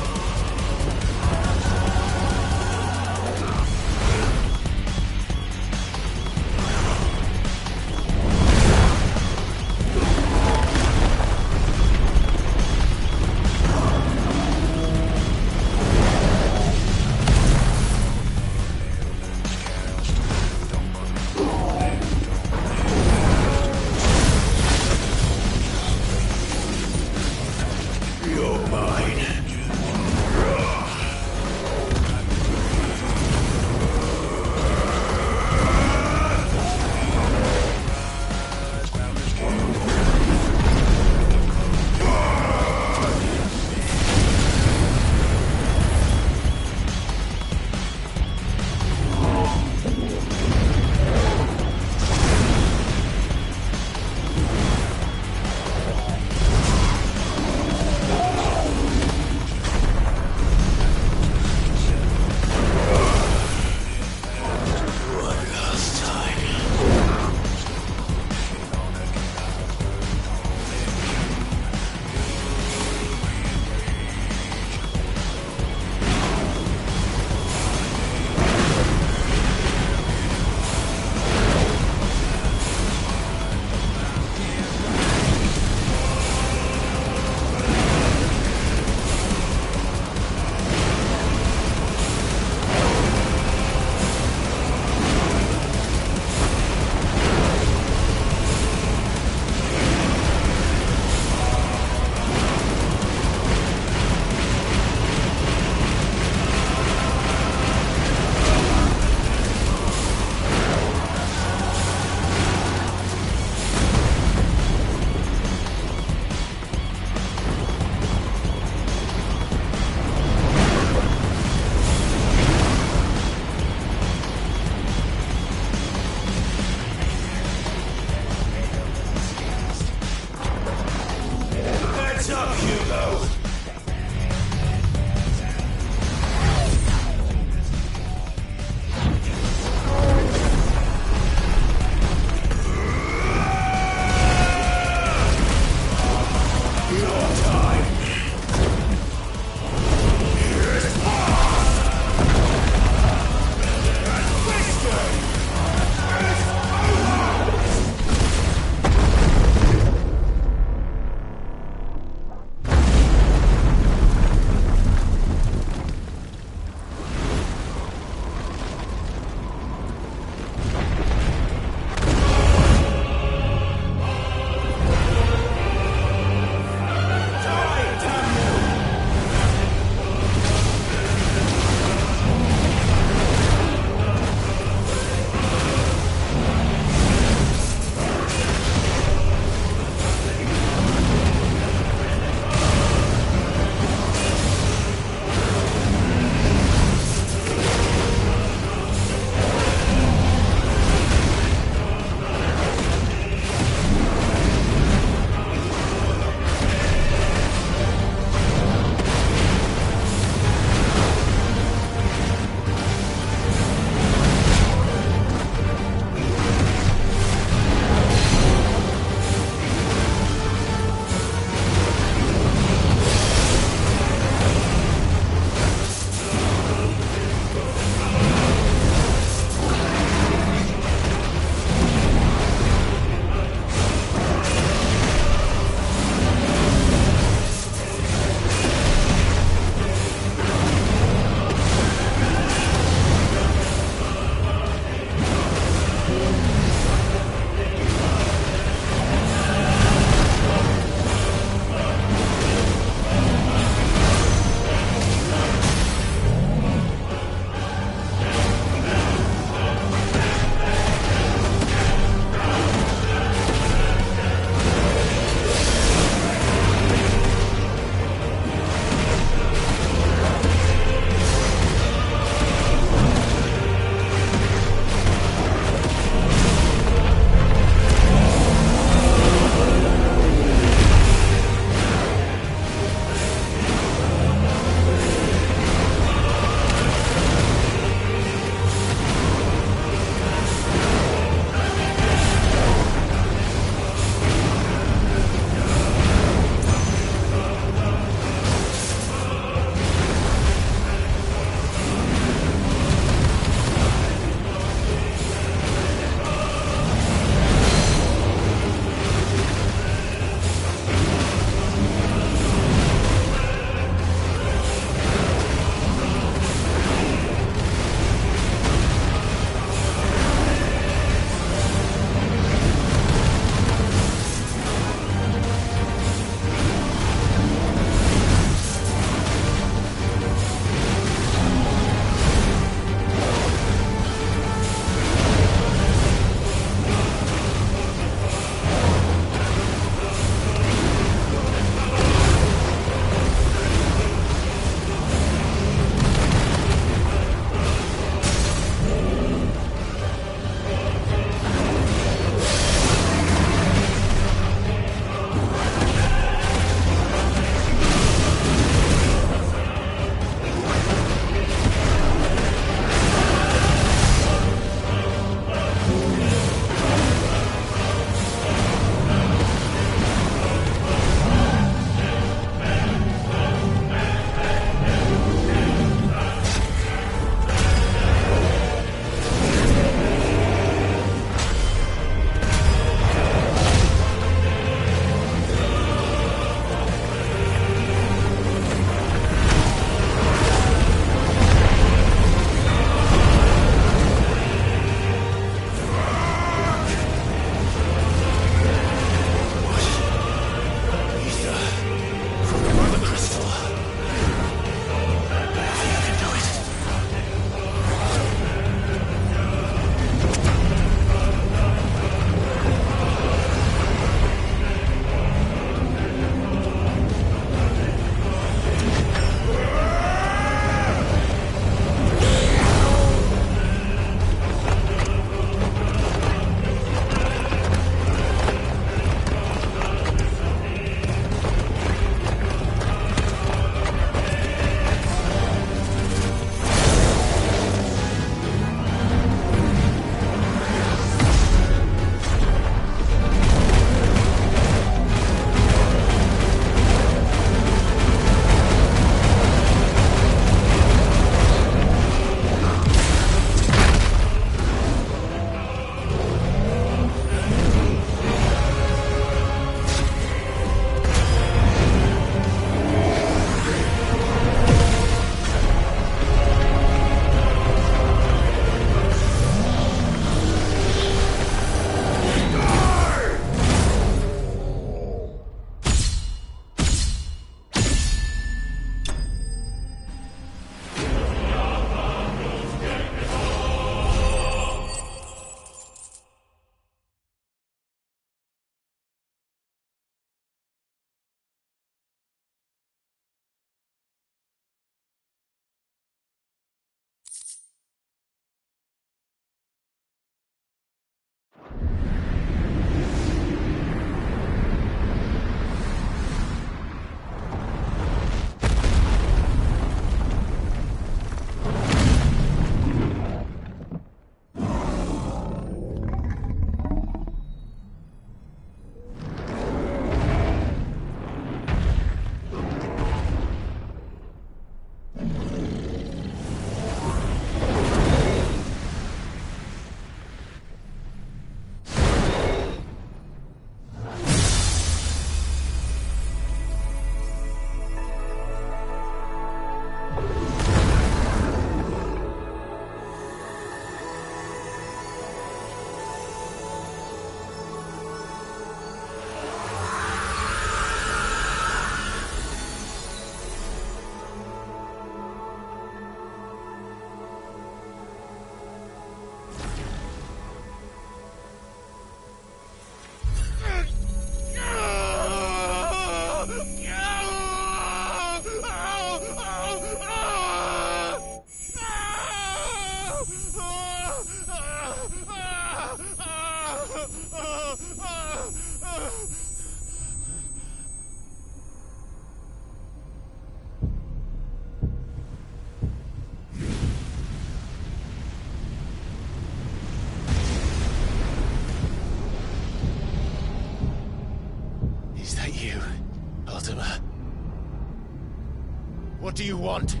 What do you want?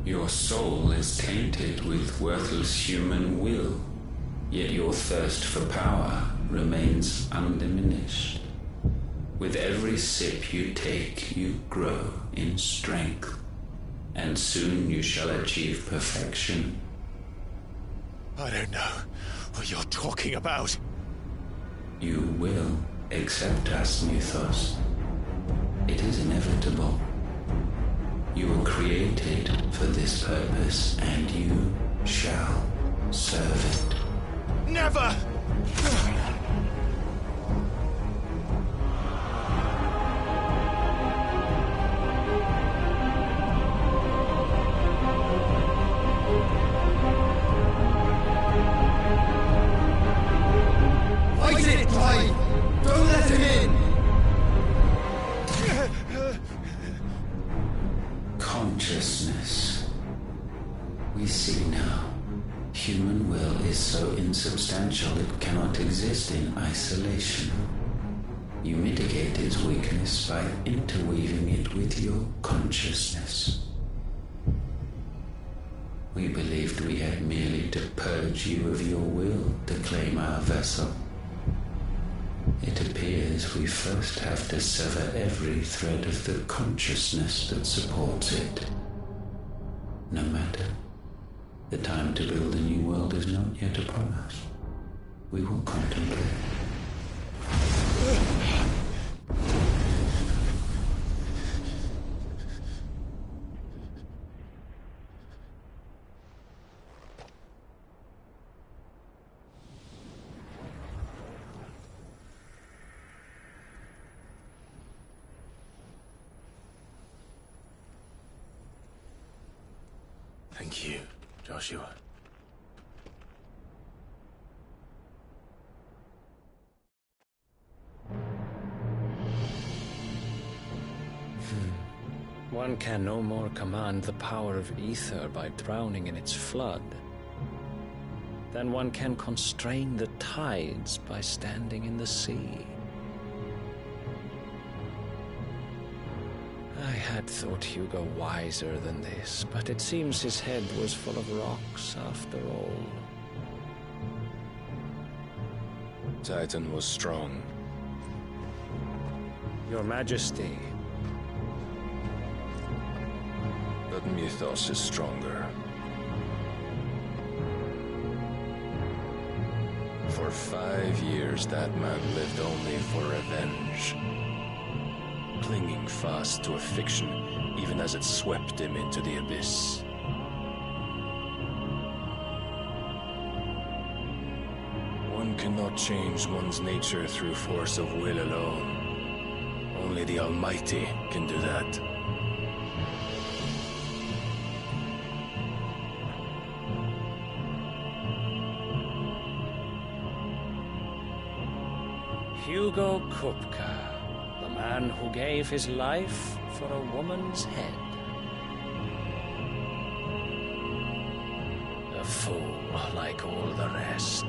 Your soul is tainted with worthless human will, yet your thirst for power remains undiminished. With every sip you take, you grow in strength, and soon you shall achieve perfection. I don't know what you're talking about. You will accept us, Mythos. It is inevitable. You were created for this purpose, and you shall serve it. Never! Fight it, Clyde! Don't let him in! Consciousness. We see now. Human will is so insubstantial it cannot exist in isolation. You mitigate its weakness by interweaving it with your consciousness. We believed we had merely to purge you of your will to claim our vessel. It appears we first have to sever every thread of the consciousness that supports it. No matter. The time to build a new world is not yet upon us. We will contemplate. Thank you, Joshua. One can no more command the power of ether by drowning in its flood than one can constrain the tides by standing in the sea. I had thought Hugo wiser than this, but it seems his head was full of rocks after all. Titan was strong. Your Majesty. But Mythos is stronger. For 5 years, that man lived only for revenge. Clinging fast to a fiction, even as it swept him into the abyss. One cannot change one's nature through force of will alone. Only the Almighty can do that. Hugo Kupka, the man who gave his life for a woman's head. A fool like all the rest.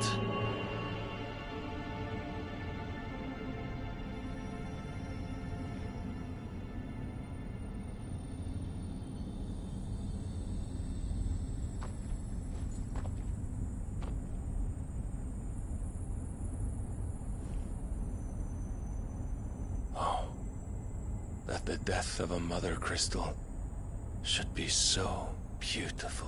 That the death of a mother crystal should be so beautiful.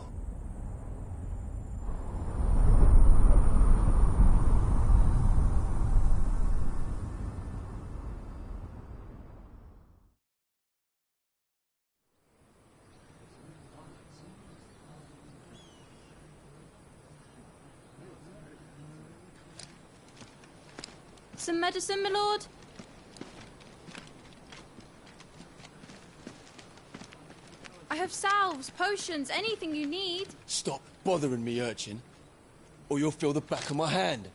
Some medicine, my lord? I have salves, potions, anything you need. Stop bothering me, urchin, or you'll feel the back of my hand.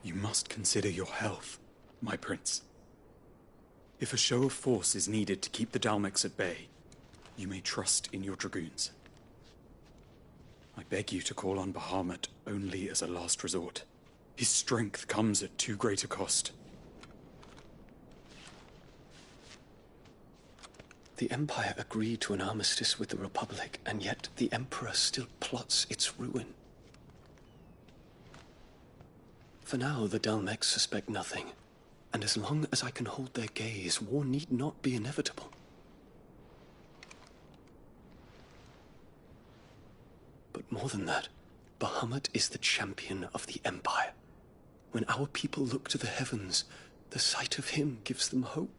You must consider your health, my prince. If a show of force is needed to keep the Dalmex at bay, you may trust in your dragoons. I beg you to call on Bahamut only as a last resort. His strength comes at too great a cost. The Empire agreed to an armistice with the Republic, and yet the Emperor still plots its ruin. For now, the Dalmex suspect nothing, and as long as I can hold their gaze, war need not be inevitable. But more than that, Bahamut is the champion of the Empire. When our people look to the heavens, the sight of him gives them hope.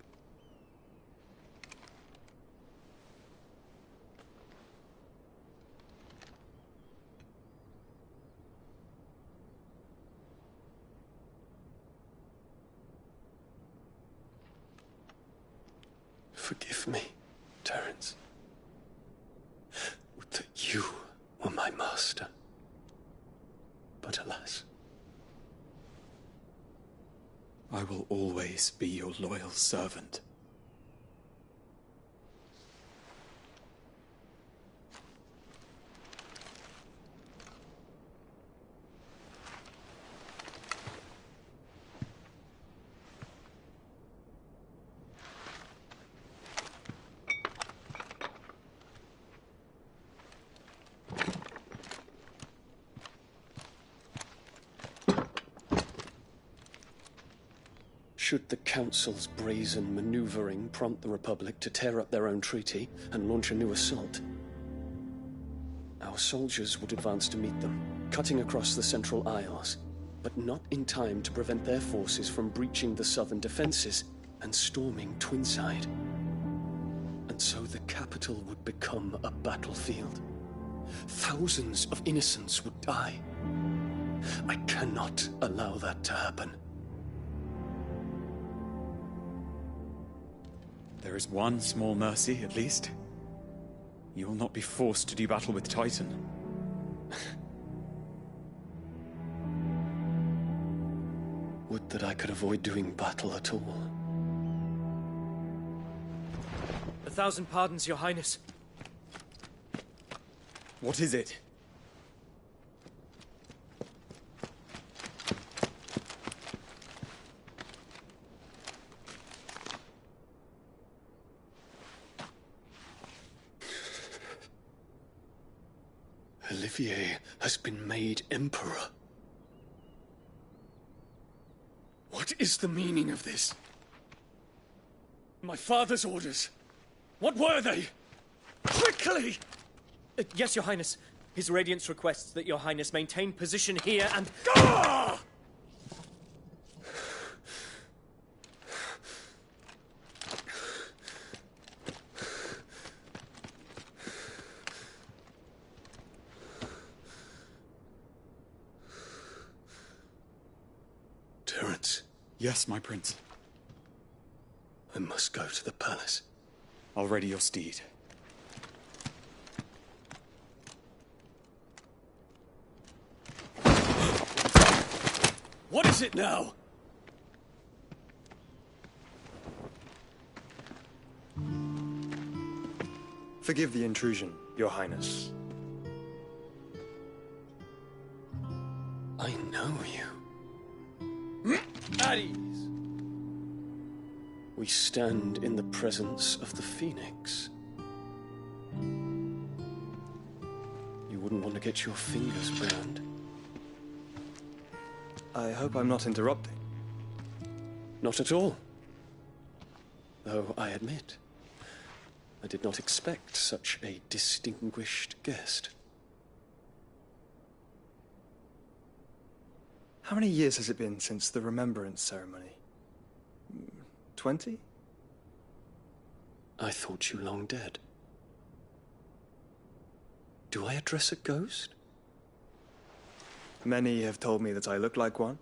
Forgive me, Terence. Would that you were my master. But alas. I will always be your loyal servant. Should the Council's brazen maneuvering prompt the Republic to tear up their own treaty and launch a new assault, our soldiers would advance to meet them, cutting across the Central Isles, but not in time to prevent their forces from breaching the southern defenses and storming Twinside. And so the capital would become a battlefield. Thousands of innocents would die. I cannot allow that to happen. There is one small mercy, at least. You will not be forced to do battle with Titan. Would that I could avoid doing battle at all. 1,000 pardons, Your Highness. What is it? Olivier has been made Emperor. What is the meaning of this? My father's orders. What were they? Quickly! Yes, Your Highness. His Radiance requests that Your Highness maintain position here and... Ah! Terence. Yes, my prince. I must go to the palace. I'll ready your steed. is it now? Forgive the intrusion, Your Highness. I know you. At ease. We stand in the presence of the Phoenix. You wouldn't want to get your fingers burned. I hope I'm not interrupting. Not at all. Though I admit, I did not expect such a distinguished guest. How many years has it been since the Remembrance ceremony? 20? I thought you long dead. Do I address a ghost? Many have told me that I look like one.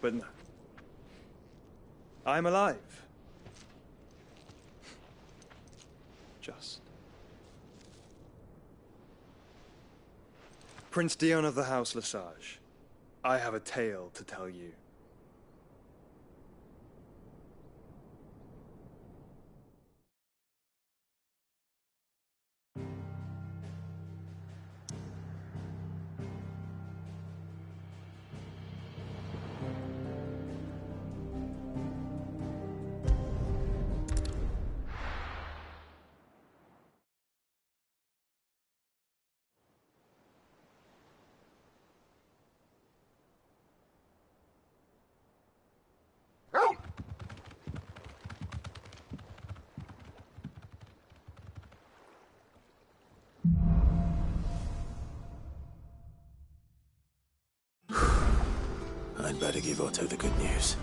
But no. I'm alive. Just. Prince Dion of the House Lesage, I have a tale to tell you. I'd better give Otto the good news.